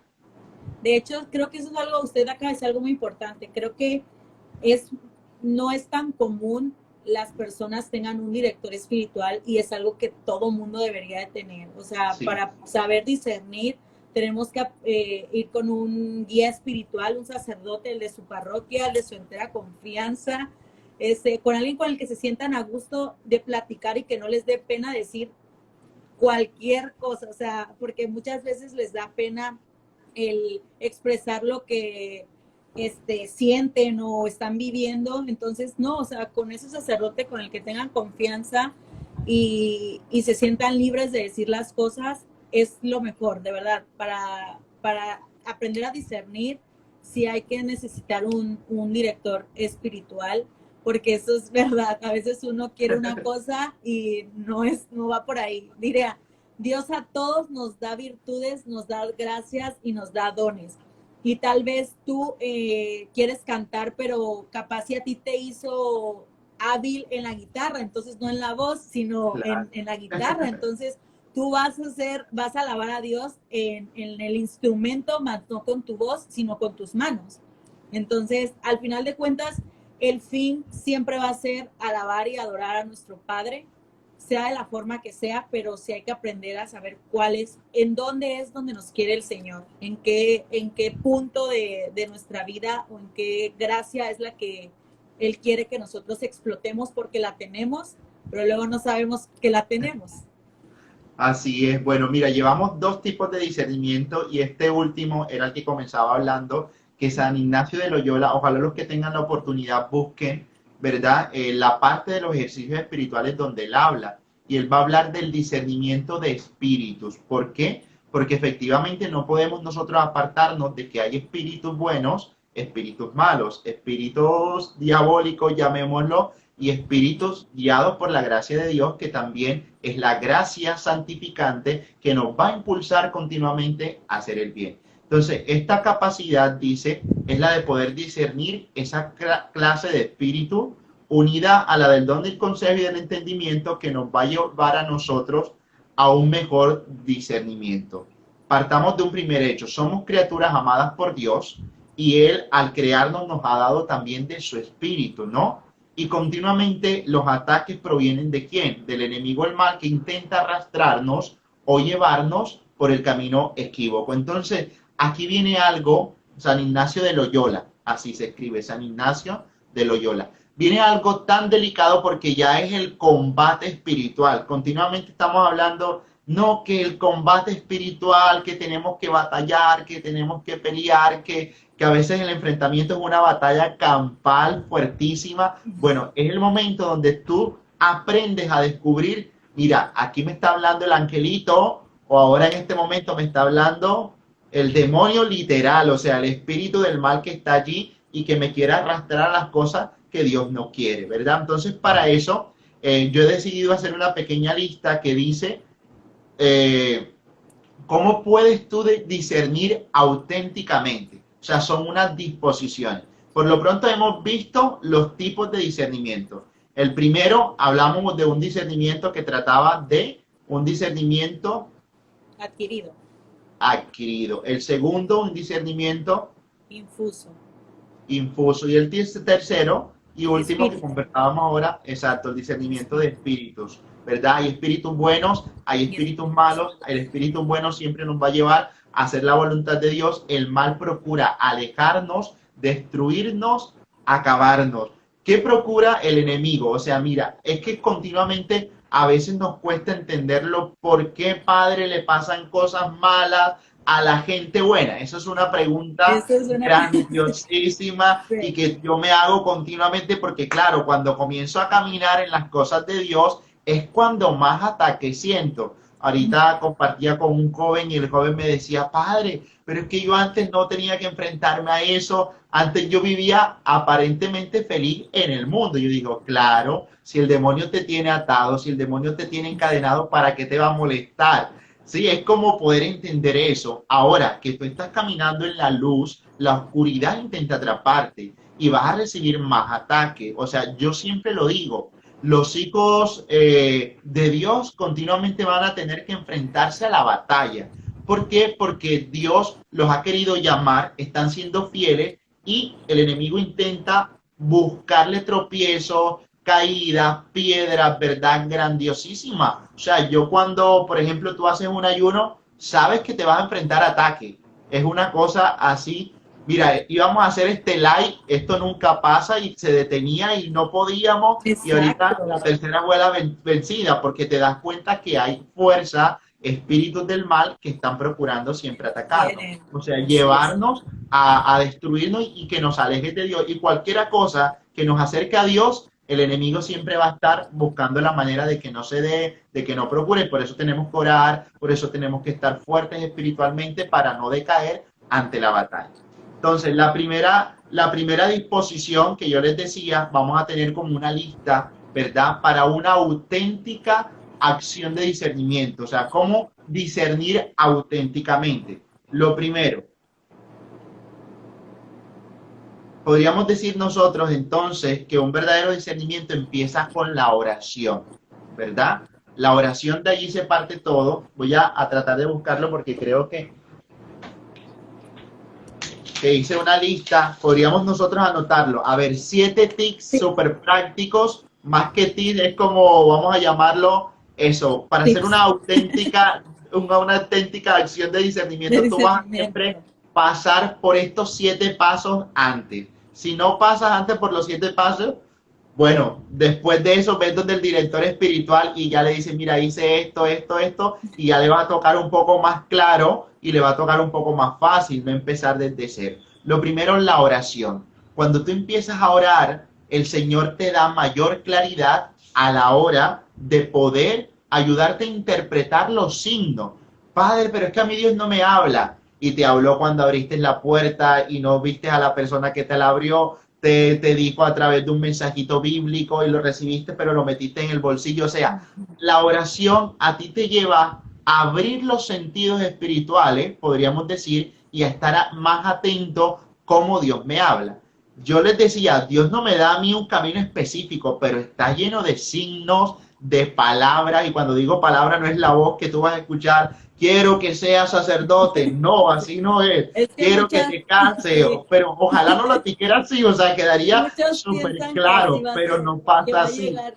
De hecho, creo que eso es algo, usted acaba de decir algo muy importante. Creo que es, no es tan común las personas tengan un director espiritual y es algo que todo mundo debería de tener. O sea, Sí, para saber discernir, tenemos que ir con un guía espiritual, un sacerdote, el de su parroquia, el de su entera confianza, con alguien con el que se sientan a gusto de platicar y que no les dé pena decir cualquier cosa, o sea, porque muchas veces les da pena el expresar lo que sienten o están viviendo. Entonces, no, o sea, con ese sacerdote con el que tengan confianza y se sientan libres de decir las cosas, es lo mejor, de verdad, para aprender a discernir si hay que necesitar un director espiritual, porque eso es verdad, a veces uno quiere una cosa y no va por ahí. Diría, Dios a todos nos da virtudes, nos da gracias y nos da dones. Y tal vez tú quieres cantar, pero capaz si a ti te hizo hábil en la guitarra, entonces no en la voz, sino claro. en la guitarra. Entonces tú vas a alabar a Dios en el instrumento, más no con tu voz, sino con tus manos. Entonces, al final de cuentas, el fin siempre va a ser alabar y adorar a nuestro Padre, sea de la forma que sea, pero sí hay que aprender a saber cuál en dónde es donde nos quiere el Señor, en qué punto de nuestra vida o en qué gracia es la que Él quiere que nosotros explotemos porque la tenemos, pero luego no sabemos que la tenemos. Así es. Bueno, mira, llevamos dos tipos de discernimiento y este último era el que comenzaba hablando, que San Ignacio de Loyola, ojalá los que tengan la oportunidad busquen, ¿verdad? La parte de los ejercicios espirituales donde él habla. Y él va a hablar del discernimiento de espíritus. ¿Por qué? Porque efectivamente no podemos nosotros apartarnos de que hay espíritus buenos, espíritus malos, espíritus diabólicos, llamémoslo, y espíritus guiados por la gracia de Dios, que también es la gracia santificante que nos va a impulsar continuamente a hacer el bien. Entonces, esta capacidad, dice, es la de poder discernir esa clase de espíritu unida a la del don del consejo y del entendimiento que nos va a llevar a nosotros a un mejor discernimiento. Partamos de un primer hecho. Somos criaturas amadas por Dios y Él al crearnos nos ha dado también de su espíritu, ¿no? Y continuamente los ataques provienen de quién? Del enemigo el mal que intenta arrastrarnos o llevarnos por el camino equívoco. Entonces, aquí viene algo, San Ignacio de Loyola, así se escribe, San Ignacio de Loyola. Viene algo tan delicado porque ya es el combate espiritual. Continuamente estamos hablando, no que el combate espiritual, que tenemos que batallar, que tenemos que pelear, que a veces el enfrentamiento es una batalla campal fuertísima. Bueno, es el momento donde tú aprendes a descubrir, mira, aquí me está hablando el angelito, o ahora en este momento me está hablando el demonio literal, o sea, el espíritu del mal que está allí y que me quiere arrastrar a las cosas que Dios no quiere, ¿verdad? Entonces, para eso, yo he decidido hacer una pequeña lista que dice, ¿cómo puedes tú discernir auténticamente? O sea, son unas disposiciones. Por lo pronto hemos visto los tipos de discernimiento. El primero, hablamos de un discernimiento que trataba de un discernimiento Adquirido. adquirido. El segundo, un discernimiento Infuso. infuso. Y el tercero y último Espíritu. que conversábamos ahora, exacto, el discernimiento de espíritus, ¿verdad? Hay espíritus buenos, hay espíritus malos. El espíritu bueno siempre nos va a llevar a hacer la voluntad de Dios. El mal procura alejarnos, destruirnos, acabarnos. ¿Qué procura el enemigo? O sea, mira, es que continuamente a veces nos cuesta entenderlo. ¿Por qué, Padre, le pasan cosas malas a la gente buena? Esa es una pregunta grandiosísima Sí. y que yo me hago continuamente porque, claro, cuando comienzo a caminar en las cosas de Dios es cuando más ataque siento. Ahorita compartía con un joven y el joven me decía, padre, pero es que yo antes no tenía que enfrentarme a eso, antes yo vivía aparentemente feliz en el mundo. Yo digo, claro, si el demonio te tiene atado, si el demonio te tiene encadenado, ¿para qué te va a molestar? Sí, es como poder entender eso. Ahora que tú estás caminando en la luz, la oscuridad intenta atraparte y vas a recibir más ataques. O sea, yo siempre lo digo, los hijos de Dios continuamente van a tener que enfrentarse a la batalla. ¿Por qué? Porque Dios los ha querido llamar, están siendo fieles y el enemigo intenta buscarle tropiezos, caídas, piedras, verdad grandiosísima. O sea, yo cuando, por ejemplo, tú haces un ayuno, sabes que te vas a enfrentar a ataque. Es una cosa así. Mira, íbamos a hacer este live, esto nunca pasa y se detenía y no podíamos. Exacto. Y ahorita la tercera fue la vencida porque te das cuenta que hay fuerza, espíritus del mal que están procurando siempre atacarnos. O sea, llevarnos a destruirnos y que nos alejes de Dios. Y cualquier cosa que nos acerque a Dios, el enemigo siempre va a estar buscando la manera de que no se dé, de que no procure. Por eso tenemos que orar, por eso tenemos que estar fuertes espiritualmente para no decaer ante la batalla. Entonces, la primera disposición que yo les decía, vamos a tener como una lista, ¿verdad? Para una auténtica acción de discernimiento. O sea, ¿cómo discernir auténticamente? Lo primero, podríamos decir nosotros entonces que un verdadero discernimiento empieza con la oración, ¿verdad? La oración, de allí se parte todo. Voy a tratar de buscarlo porque creo que hice una lista, podríamos nosotros anotarlo. A ver, 7 tips súper prácticos, más que tips, es como, vamos a llamarlo eso, para hacer una auténtica acción de discernimiento, tú vas a siempre pasar por estos 7 pasos antes. Si no pasas antes por los 7 pasos, Bueno, después de eso ves donde el director espiritual y ya le dice, mira, hice esto, esto, esto, y ya le va a tocar un poco más claro y le va a tocar un poco más fácil, no empezar desde cero. Lo primero es la oración. Cuando tú empiezas a orar, el Señor te da mayor claridad a la hora de poder ayudarte a interpretar los signos. Padre, pero es que a mí Dios no me habla. Y te habló cuando abriste la puerta y no viste a la persona que te la abrió, te dijo a través de un mensajito bíblico y lo recibiste, pero lo metiste en el bolsillo. O sea, la oración a ti te lleva a abrir los sentidos espirituales, podríamos decir, y a estar más atento cómo Dios me habla. Yo les decía, Dios no me da a mí un camino específico, pero está lleno de signos, de palabras, y cuando digo palabra no es la voz que tú vas a escuchar, quiero que seas sacerdote, no, así no es, Es que quiero que muchas, te cases, sí, pero ojalá no lo dijera así, o sea, quedaría muchos súper piensan que así claro, va a pero ser, no que pasa va a así. llegar,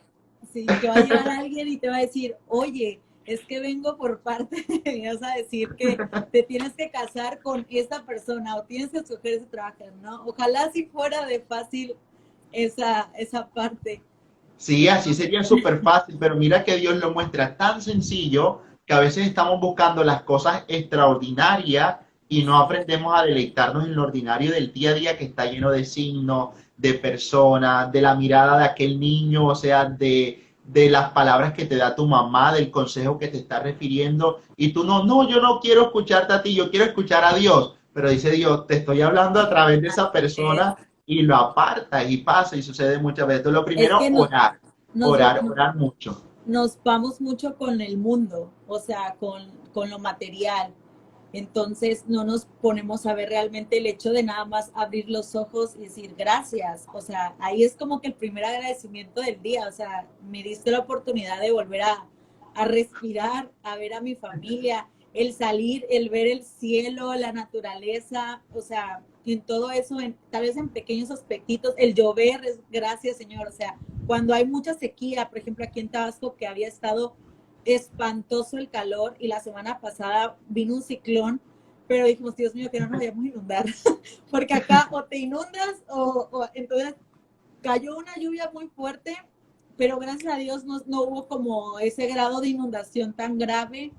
sí, que va a llegar alguien y te va a decir, oye, es que vengo por parte, y vas a decir que te tienes que casar con esta persona o tienes que escoger ese trabajo, ¿no? Ojalá si fuera de fácil esa parte. Sí, así sería súper fácil, pero mira que Dios lo muestra tan sencillo que a veces estamos buscando las cosas extraordinarias y no aprendemos a deleitarnos en lo ordinario del día a día que está lleno de signos, de personas, de la mirada de aquel niño, o sea, de las palabras que te da tu mamá, del consejo que te está refiriendo. Y tú no, no, yo no quiero escucharte a ti, yo quiero escuchar a Dios. Pero dice Dios, te estoy hablando a través de esa Es, persona y lo apartas y pasa y sucede muchas veces. Entonces, lo es primero, que orar, nos, orar, orar mucho. nos vamos mucho con el mundo, o sea, con lo material. Entonces no nos ponemos a ver realmente el hecho de nada más abrir los ojos y decir gracias. O sea, ahí es como que el primer agradecimiento del día. O sea, me diste la oportunidad de volver a respirar, a ver a mi familia, el salir, el ver el cielo, la naturaleza, o sea, en todo eso, tal vez en pequeños aspectitos, el llover, gracias Señor. O sea, cuando hay mucha sequía, por ejemplo, aquí en Tabasco, que había estado espantoso el calor y la semana pasada vino un ciclón, pero dijimos, Dios mío, que no nos vayamos a inundar, porque acá o te inundas o entonces cayó una lluvia muy fuerte, pero gracias a Dios no hubo como ese grado de inundación tan grave,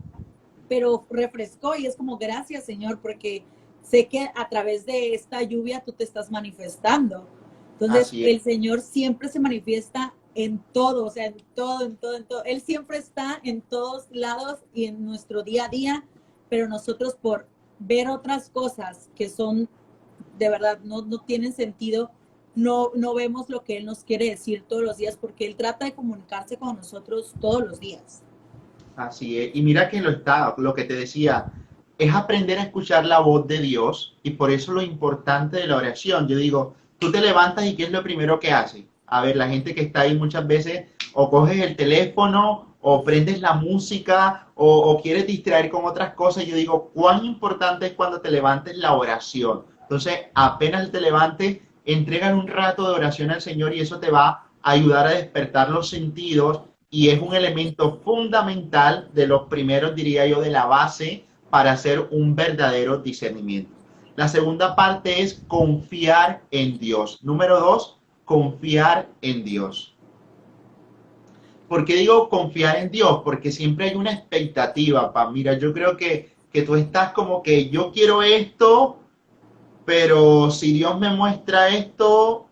pero refrescó y es como gracias Señor, porque sé que a través de esta lluvia tú te estás manifestando. Entonces, Así es. el Señor siempre se manifiesta en todo, o sea, en todo, en todo, en todo. Él siempre está en todos lados y en nuestro día a día, pero nosotros por ver otras cosas que son de verdad no tienen sentido, no vemos lo que Él nos quiere decir todos los días, porque Él trata de comunicarse con nosotros todos los días. Así es. Y mira que lo que te decía, es aprender a escuchar la voz de Dios y por eso lo importante de la oración. Yo digo, tú te levantas y ¿qué es lo primero que haces? A ver, la gente que está ahí muchas veces o coges el teléfono o prendes la música o quieres distraer con otras cosas. Yo digo, cuán importante es cuando te levantes la oración. Entonces, apenas te levantes, entregan un rato de oración al Señor y eso te va a ayudar a despertar los sentidos y es un elemento fundamental de los primeros, diría yo, de la base para hacer un verdadero discernimiento. La segunda parte es confiar en Dios. Número dos, confiar en Dios. ¿Por qué digo confiar en Dios? Porque siempre hay una expectativa, pa. Mira, yo creo que tú estás como que yo quiero esto, pero si Dios me muestra esto,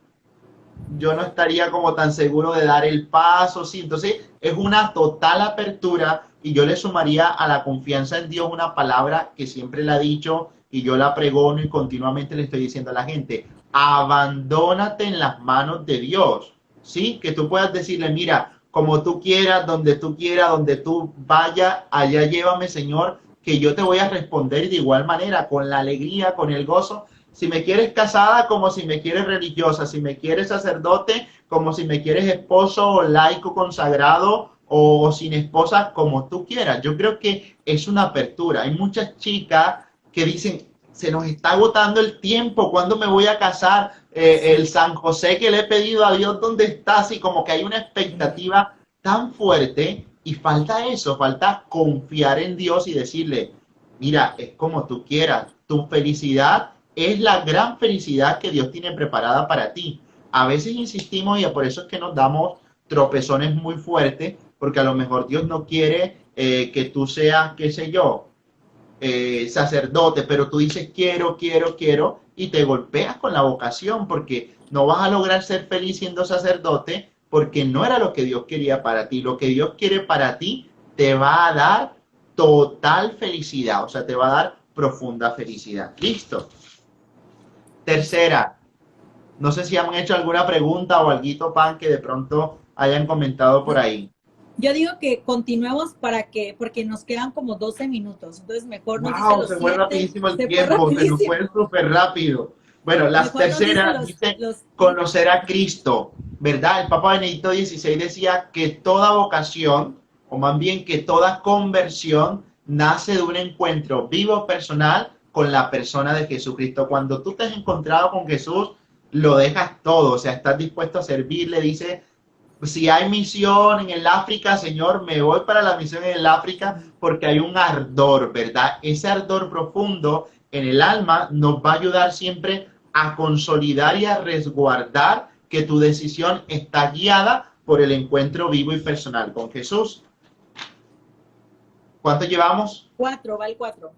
yo no estaría como tan seguro de dar el paso, sí. Entonces es una total apertura y yo le sumaría a la confianza en Dios una palabra que siempre la he dicho y yo la pregono y continuamente le estoy diciendo a la gente, abandónate en las manos de Dios, ¿sí? Que tú puedas decirle, mira, como tú quieras, donde tú vayas, allá llévame, Señor, que yo te voy a responder de igual manera, con la alegría, con el gozo, si me quieres casada, como si me quieres religiosa, si me quieres sacerdote, como si me quieres esposo o laico consagrado o sin esposa, como tú quieras. Yo creo que es una apertura. Hay muchas chicas que dicen, se nos está agotando el tiempo, ¿cuándo me voy a casar? El San José que le he pedido a Dios, ¿dónde está? Así como que hay una expectativa tan fuerte y falta eso, falta confiar en Dios y decirle, mira, es como tú quieras, tu felicidad es la gran felicidad que Dios tiene preparada para ti. A veces insistimos y por eso es que nos damos tropezones muy fuertes, porque a lo mejor Dios no quiere que tú seas, qué sé yo, sacerdote, pero tú dices quiero, quiero, quiero, y te golpeas con la vocación, porque no vas a lograr ser feliz siendo sacerdote, porque no era lo que Dios quería para ti. Lo que Dios quiere para ti te va a dar total felicidad, o sea, te va a dar profunda felicidad. Listo. Tercera, no sé si han hecho alguna pregunta o alguito pan que de pronto hayan comentado por ahí. Yo digo que continuemos porque nos quedan como 12 minutos, entonces mejor nos dice Wow, los se fue 7, rapidísimo el se fue tiempo, se nos fue rapidísimo. súper rápido. Bueno, las Mejor nos dice terceras dice conocer a Cristo, ¿verdad? El Papa Benedicto XVI decía que toda vocación, o más bien que toda conversión, nace de un encuentro vivo personal con la persona de Jesucristo. Cuando tú te has encontrado con Jesús, lo dejas todo, o sea, estás dispuesto a servirle, dice si hay misión en el África, Señor, me voy para la misión en el África porque hay un ardor, ¿verdad? Ese ardor profundo en el alma nos va a ayudar siempre a consolidar y a resguardar que tu decisión está guiada por el encuentro vivo y personal con Jesús. ¿Cuánto llevamos? 4, va el 4.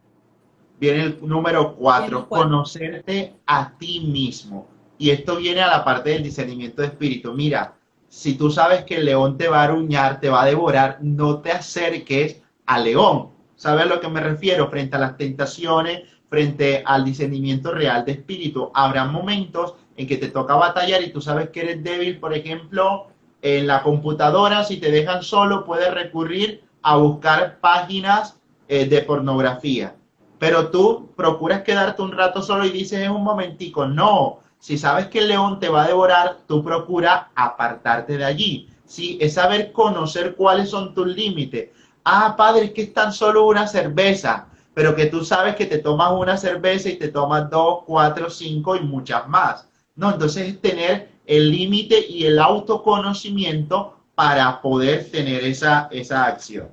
Viene el número 4, conocerte a ti mismo. Y esto viene a la parte del discernimiento de espíritu. Mira, si tú sabes que el león te va a aruñar, te va a devorar, no te acerques al león. ¿Sabes a lo que me refiero? Frente a las tentaciones, frente al discernimiento real de espíritu. Habrá momentos en que te toca batallar y tú sabes que eres débil, por ejemplo, en la computadora, si te dejan solo, puedes recurrir a buscar páginas de pornografía. Pero tú procuras quedarte un rato solo y dices en un momentico, no, si sabes que el león te va a devorar, tú procura apartarte de allí. Sí, es saber conocer cuáles son tus límites. Ah, padre, es que es tan solo una cerveza, pero que tú sabes que te tomas una cerveza y te tomas 2, 4, 5 y muchas más. No, entonces es tener el límite y el autoconocimiento para poder tener esa acción.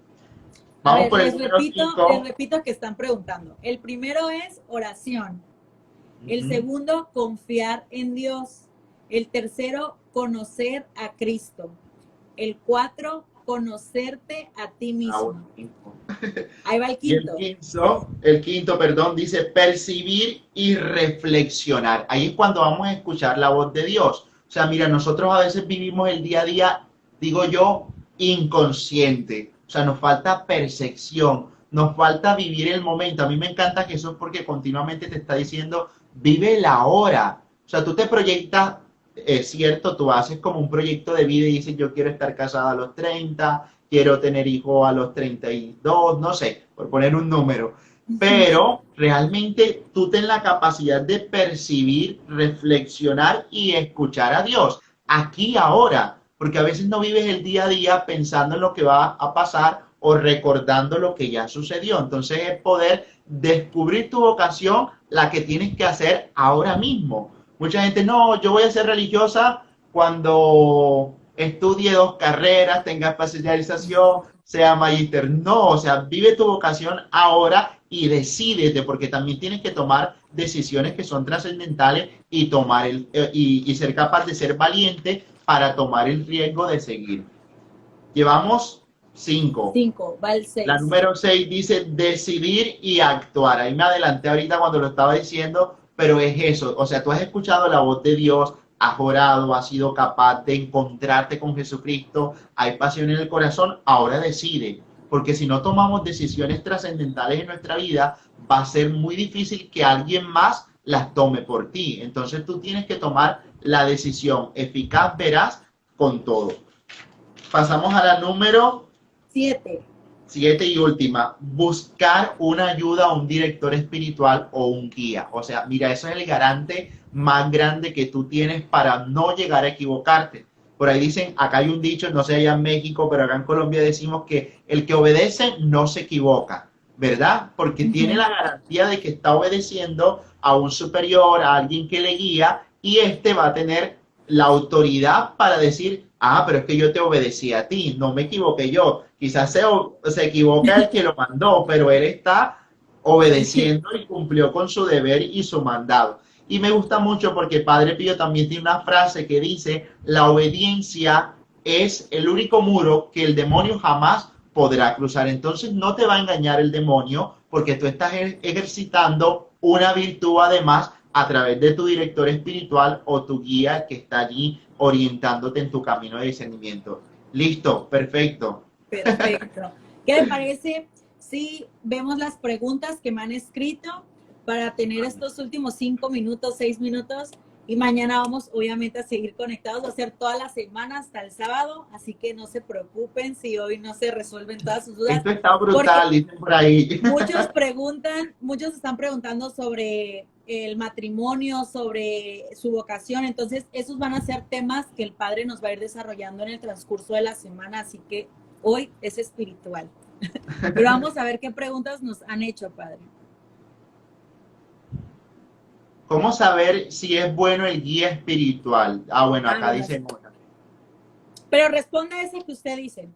Vamos por el número 5. Les repito que están preguntando. El primero es oración. El segundo, confiar en Dios. El tercero, conocer a Cristo. El 4, conocerte a ti mismo. Ahí va el quinto. Y el quinto, dice percibir y reflexionar. Ahí es cuando vamos a escuchar la voz de Dios. O sea, mira, nosotros a veces vivimos el día a día, digo yo, inconsciente. O sea, nos falta percepción, nos falta vivir el momento. A mí me encanta Jesús porque continuamente te está diciendo, vive la hora. O sea, tú te proyectas, es cierto, tú haces como un proyecto de vida y dices, yo quiero estar casada a los 30, quiero tener hijos a los 32, no sé, por poner un número. Pero realmente tú ten la capacidad de percibir, reflexionar y escuchar a Dios, aquí ahora. Porque a veces no vives el día a día pensando en lo que va a pasar o recordando lo que ya sucedió. Entonces es poder descubrir tu vocación, la que tienes que hacer ahora mismo. Mucha gente, no, yo voy a ser religiosa cuando estudie 2 carreras, tenga especialización, sea magíster. No, o sea, vive tu vocación ahora y decídete, porque también tienes que tomar decisiones que son trascendentales y tomar y ser capaz de ser valiente para tomar el riesgo de seguir. Llevamos 5. 5, va el 6. La número 6 dice decidir y actuar. Ahí me adelanté ahorita cuando lo estaba diciendo, pero es eso. O sea, tú has escuchado la voz de Dios, has orado, has sido capaz de encontrarte con Jesucristo, hay pasión en el corazón, ahora decide. Porque si no tomamos decisiones trascendentales en nuestra vida, va a ser muy difícil que alguien más las tome por ti. Entonces tú tienes que tomar la decisión eficaz, veraz, con todo. Pasamos a la número 7. 7 y última, buscar una ayuda a un director espiritual o un guía. O sea, mira, eso es el garante más grande que tú tienes para no llegar a equivocarte. Por ahí dicen, acá hay un dicho, no sé allá en México, pero acá en Colombia decimos que el que obedece no se equivoca, ¿verdad? Porque tiene la garantía de que está obedeciendo a un superior, a alguien que le guía, y este va a tener la autoridad para decir, ah, pero es que yo te obedecí a ti, no me equivoqué yo. Quizás se equivoca el que lo mandó, pero él está obedeciendo y cumplió con su deber y su mandado. Y me gusta mucho porque Padre Pío también tiene una frase que dice, la obediencia es el único muro que el demonio jamás podrá cruzar. Entonces no te va a engañar el demonio porque tú estás ejercitando una virtud además a través de tu director espiritual o tu guía que está allí orientándote en tu camino de discernimiento. Listo, perfecto. Perfecto. ¿Qué le parece si vemos las preguntas que me han escrito para tener estos últimos 5 minutos, 6 minutos? Y mañana vamos obviamente a seguir conectados, va a ser toda la semana hasta el sábado, así que no se preocupen si hoy no se resuelven todas sus dudas. Esto está brutal, dicen por ahí. Muchos están preguntando sobre el matrimonio, sobre su vocación, entonces esos van a ser temas que el Padre nos va a ir desarrollando en el transcurso de la semana, así que hoy es espiritual. Pero vamos a ver qué preguntas nos han hecho, Padre. ¿Cómo saber si es bueno el guía espiritual? Ah, bueno, acá dice Mona. Pero responda a ese que usted dice.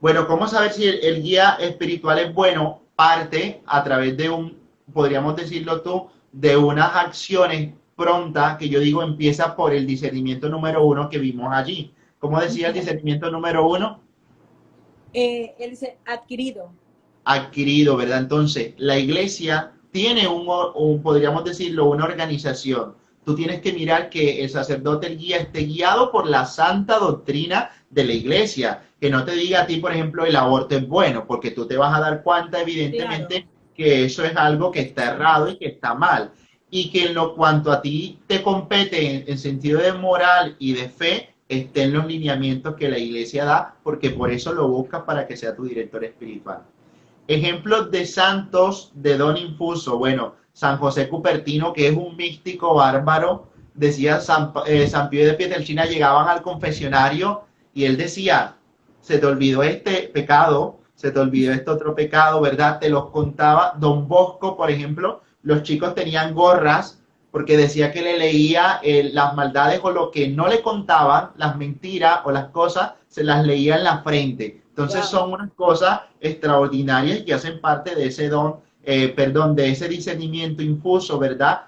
Bueno, ¿cómo saber si el guía espiritual es bueno? Parte a través de podríamos decirlo tú, de unas acciones prontas que yo digo empieza por el discernimiento número 1 que vimos allí. ¿Cómo decía el discernimiento número 1? Él dice adquirido. Adquirido, ¿verdad? Entonces, la iglesia tiene podríamos decirlo, una organización. Tú tienes que mirar que el sacerdote, el guía, esté guiado por la santa doctrina de la iglesia. Que no te diga a ti, por ejemplo, el aborto es bueno, porque tú te vas a dar cuenta, evidentemente, claro, que eso es algo que está errado y que está mal. Y que en lo cuanto a ti te compete en sentido de moral y de fe, estén los lineamientos que la iglesia da, porque por eso lo buscas para que sea tu director espiritual. Ejemplos de santos de don infuso. Bueno, San José Cupertino, que es un místico bárbaro, decía San Pío de Pietrelcina, llegaban al confesionario y él decía, se te olvidó este pecado, se te olvidó este otro pecado, ¿verdad? Te los contaba. Don Bosco, por ejemplo, los chicos tenían gorras porque decía que le leía las maldades o lo que no le contaban, las mentiras o las cosas, se las leía en la frente. Entonces son unas cosas extraordinarias que hacen parte de ese don, de ese discernimiento infuso, ¿verdad?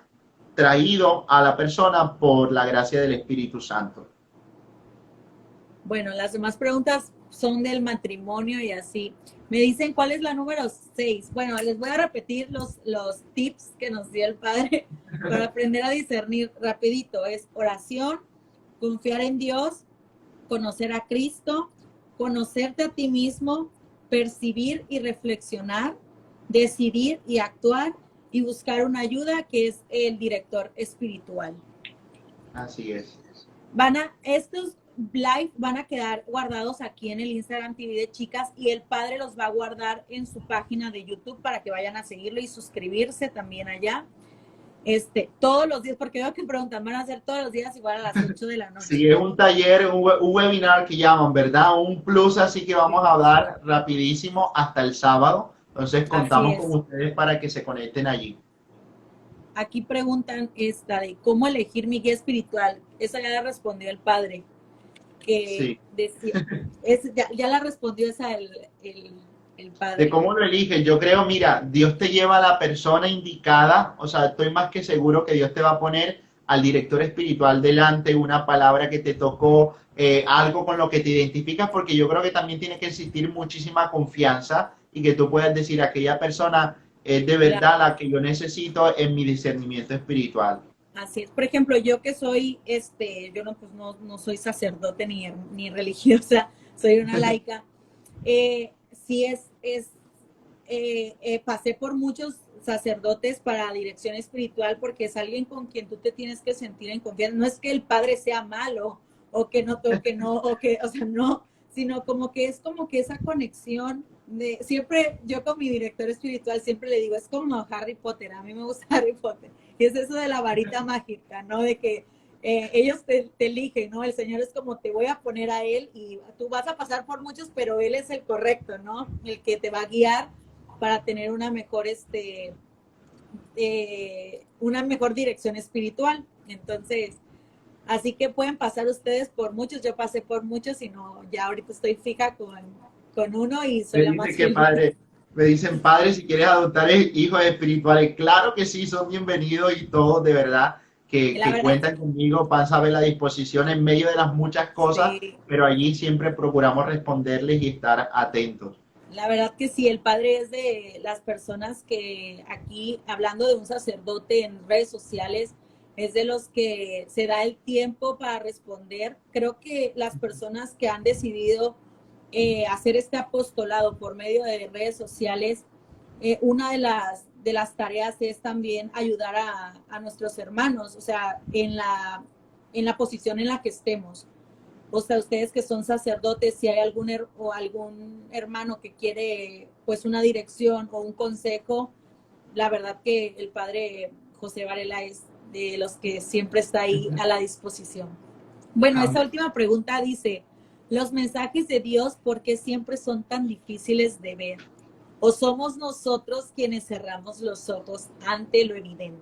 Traído a la persona por la gracia del Espíritu Santo. Bueno, las demás preguntas son del matrimonio y así. Me dicen cuál es la número 6. Bueno, les voy a repetir los tips que nos dio el Padre para aprender a discernir rapidito. Es oración, confiar en Dios, conocer a Cristo, conocerte a ti mismo, percibir y reflexionar, decidir y actuar y buscar una ayuda que es el director espiritual. Así es. Estos live van a quedar guardados aquí en el Instagram TV de Chicas y el Padre los va a guardar en su página de YouTube para que vayan a seguirlo y suscribirse también allá. Todos los días, porque veo que preguntan, van a ser todos los días igual a las 8 de la noche. Sí, es un taller, un webinar que llaman, ¿verdad? Un plus, así que vamos a dar rapidísimo hasta el sábado. Entonces contamos con ustedes para que se conecten allí. Aquí preguntan esta de cómo elegir mi guía espiritual. Esa ya la respondió el Padre. Que sí. Decía, ya la respondió esa el Padre. De cómo lo eliges, yo creo, mira, Dios te lleva a la persona indicada, o sea, estoy más que seguro que Dios te va a poner al director espiritual delante, una palabra que te tocó, algo con lo que te identificas, porque yo creo que también tiene que existir muchísima confianza y que tú puedas decir, aquella persona es de verdad la que yo necesito en mi discernimiento espiritual. Así es. Por ejemplo, yo que soy, yo no soy sacerdote ni religiosa, soy una laica. Sí pasé por muchos sacerdotes para dirección espiritual porque es alguien con quien tú te tienes que sentir en confianza. No es que el padre sea malo o sea, no, sino como que es como que esa conexión de, siempre yo con mi director espiritual siempre le digo, es como Harry Potter, a mí me gusta Harry Potter, y es eso de la varita mágica, ¿no? De que ellos te eligen, ¿no? El Señor es como te voy a poner a Él y tú vas a pasar por muchos, pero Él es el correcto, ¿no? El que te va a guiar para tener una mejor, una mejor dirección espiritual. Entonces, así que pueden pasar ustedes por muchos, yo pasé por muchos y no, ya ahorita estoy fija con uno y soy la más feliz. Me dicen, padre, si quieres adoptar hijos espirituales, claro que sí, son bienvenidos y todos, de verdad, La que verdad, cuentan conmigo, van a saber la disposición en medio de las muchas cosas, sí. pero allí siempre procuramos responderles y estar atentos. La verdad que sí, el padre es de las personas que aquí, hablando de un sacerdote en redes sociales, es de los que se da el tiempo para responder. Creo que las personas que han decidido hacer este apostolado por medio de redes sociales, una de las tareas es también ayudar a nuestros hermanos, o sea, en la posición en la que estemos. O sea, ustedes que son sacerdotes, si hay o algún hermano que quiere pues una dirección o un consejo, la verdad que el padre José Varela es de los que siempre está ahí a la disposición. Bueno, esta Amén. última pregunta dice, ¿los mensajes de Dios por qué siempre son tan difíciles de ver? ¿O somos nosotros quienes cerramos los ojos ante lo evidente?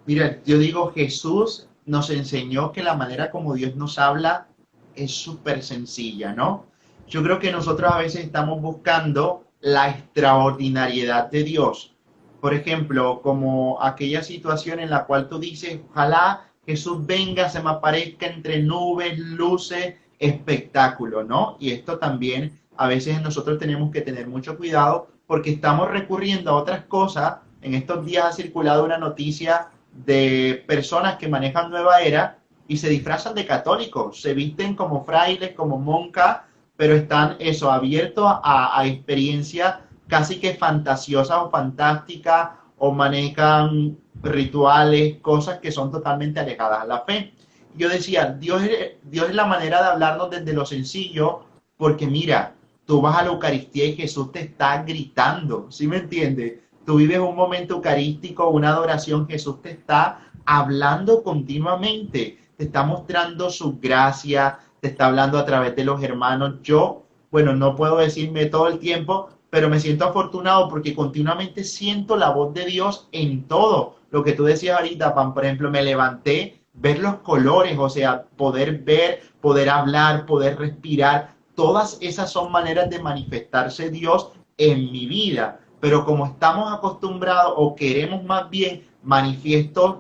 Mira, yo digo, Jesús nos enseñó que la manera como Dios nos habla es súper sencilla, ¿no? Yo creo que nosotros a veces estamos buscando la extraordinariedad de Dios. Por ejemplo, como aquella situación en la cual tú dices, ojalá Jesús venga, se me aparezca entre nubes, luces, espectáculo, ¿no? Y esto también a veces nosotros tenemos que tener mucho cuidado porque estamos recurriendo a otras cosas. En estos días ha circulado una noticia de personas que manejan nueva era y se disfrazan de católicos, se visten como frailes, como monjas, pero están eso, abiertos a experiencias casi que fantasiosas o fantásticas o manejan rituales, cosas que son totalmente alejadas a la fe. Yo decía, Dios es la manera de hablarnos desde lo sencillo, porque mira, tú vas a la Eucaristía y Jesús te está gritando, ¿sí me entiendes? Tú vives un momento eucarístico, una adoración, Jesús te está hablando continuamente, te está mostrando su gracia, te está hablando a través de los hermanos. Yo, bueno, no puedo decirme todo el tiempo, pero me siento afortunado porque continuamente siento la voz de Dios en todo. Lo que tú decías ahorita, Pam, por ejemplo, me levanté, ver los colores, o sea, poder ver, poder hablar, poder respirar, todas esas son maneras de manifestarse Dios en mi vida. Pero como estamos acostumbrados o queremos más bien manifiestos,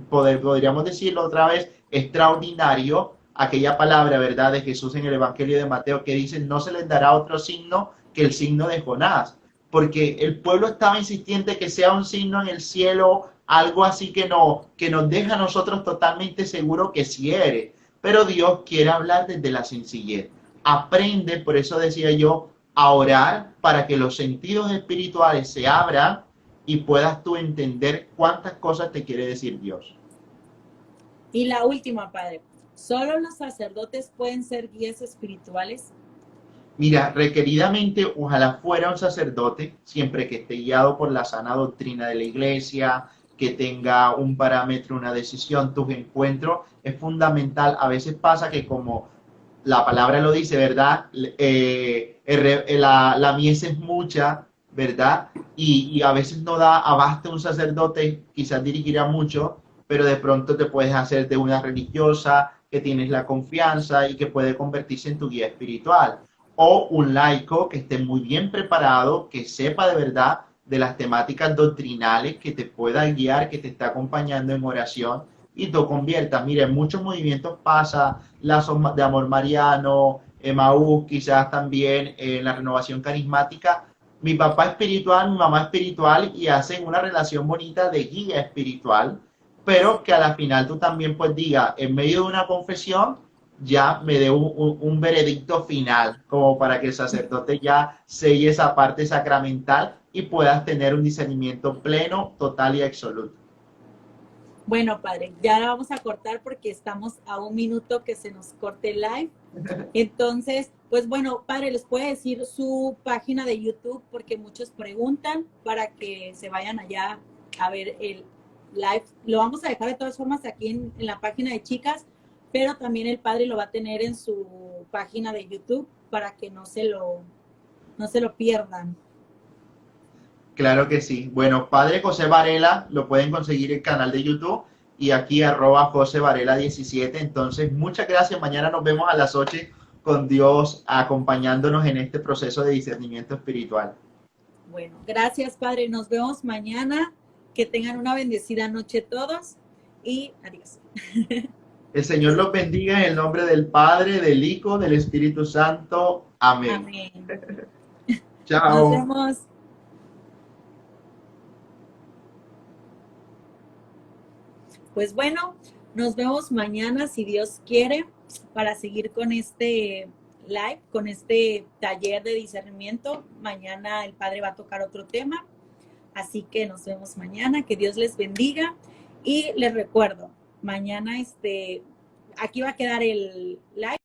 podríamos decirlo otra vez, extraordinario, aquella palabra, ¿verdad?, de Jesús en el Evangelio de Mateo que dice, no se les dará otro signo que el signo de Jonás, porque el pueblo estaba insistente que sea un signo en el cielo, algo así que nos deja a nosotros totalmente seguros que sí eres, pero Dios quiere hablar desde la sencillez. Aprende, por eso decía yo, a orar para que los sentidos espirituales se abran y puedas tú entender cuántas cosas te quiere decir Dios. Y la última, padre, ¿solo los sacerdotes pueden ser guías espirituales? Mira, requeridamente, ojalá fuera un sacerdote, siempre que esté guiado por la sana doctrina de la iglesia, que tenga un parámetro, una decisión, tus encuentros, es fundamental. A veces pasa que como la palabra lo dice, ¿verdad? La mies es mucha, ¿verdad? Y a veces no da abasto un sacerdote, quizás dirigirá mucho, pero de pronto te puedes hacer de una religiosa que tienes la confianza y que puede convertirse en tu guía espiritual. O un laico que esté muy bien preparado, que sepa de verdad de las temáticas doctrinales, que te pueda guiar, que te está acompañando en oración y tú conviertas. Mire, en muchos movimientos pasa, lazos de amor mariano, Emaús, quizás también en la renovación carismática. Mi papá espiritual, mi mamá espiritual y hacen una relación bonita de guía espiritual, pero que a la final tú también pues digas, en medio de una confesión, ya me dé un veredicto final, como para que el sacerdote ya selle esa parte sacramental y puedas tener un discernimiento pleno, total y absoluto. Bueno, padre, ya la vamos a cortar porque estamos a un minuto que se nos corte el live. Entonces, pues bueno, padre, les puede decir su página de YouTube porque muchos preguntan para que se vayan allá a ver el live. Lo vamos a dejar de todas formas aquí en la página de chicas, pero también el padre lo va a tener en su página de YouTube para que no se lo pierdan. Claro que sí. Bueno, Padre José Varela, lo pueden conseguir en el canal de YouTube y aquí arroba José Varela 17. Entonces, muchas gracias. Mañana nos vemos a las 8 con Dios acompañándonos en este proceso de discernimiento espiritual. Bueno, gracias, padre. Nos vemos mañana. Que tengan una bendecida noche todos y adiós. El Señor los bendiga en el nombre del Padre, del Hijo, del Espíritu Santo. Amén. Amén. Nos Chao. vemos. Pues bueno, nos vemos mañana si Dios quiere para seguir con este live, con este taller de discernimiento. Mañana el Padre va a tocar otro tema, así que nos vemos mañana. Que Dios les bendiga y les recuerdo, mañana aquí va a quedar el live.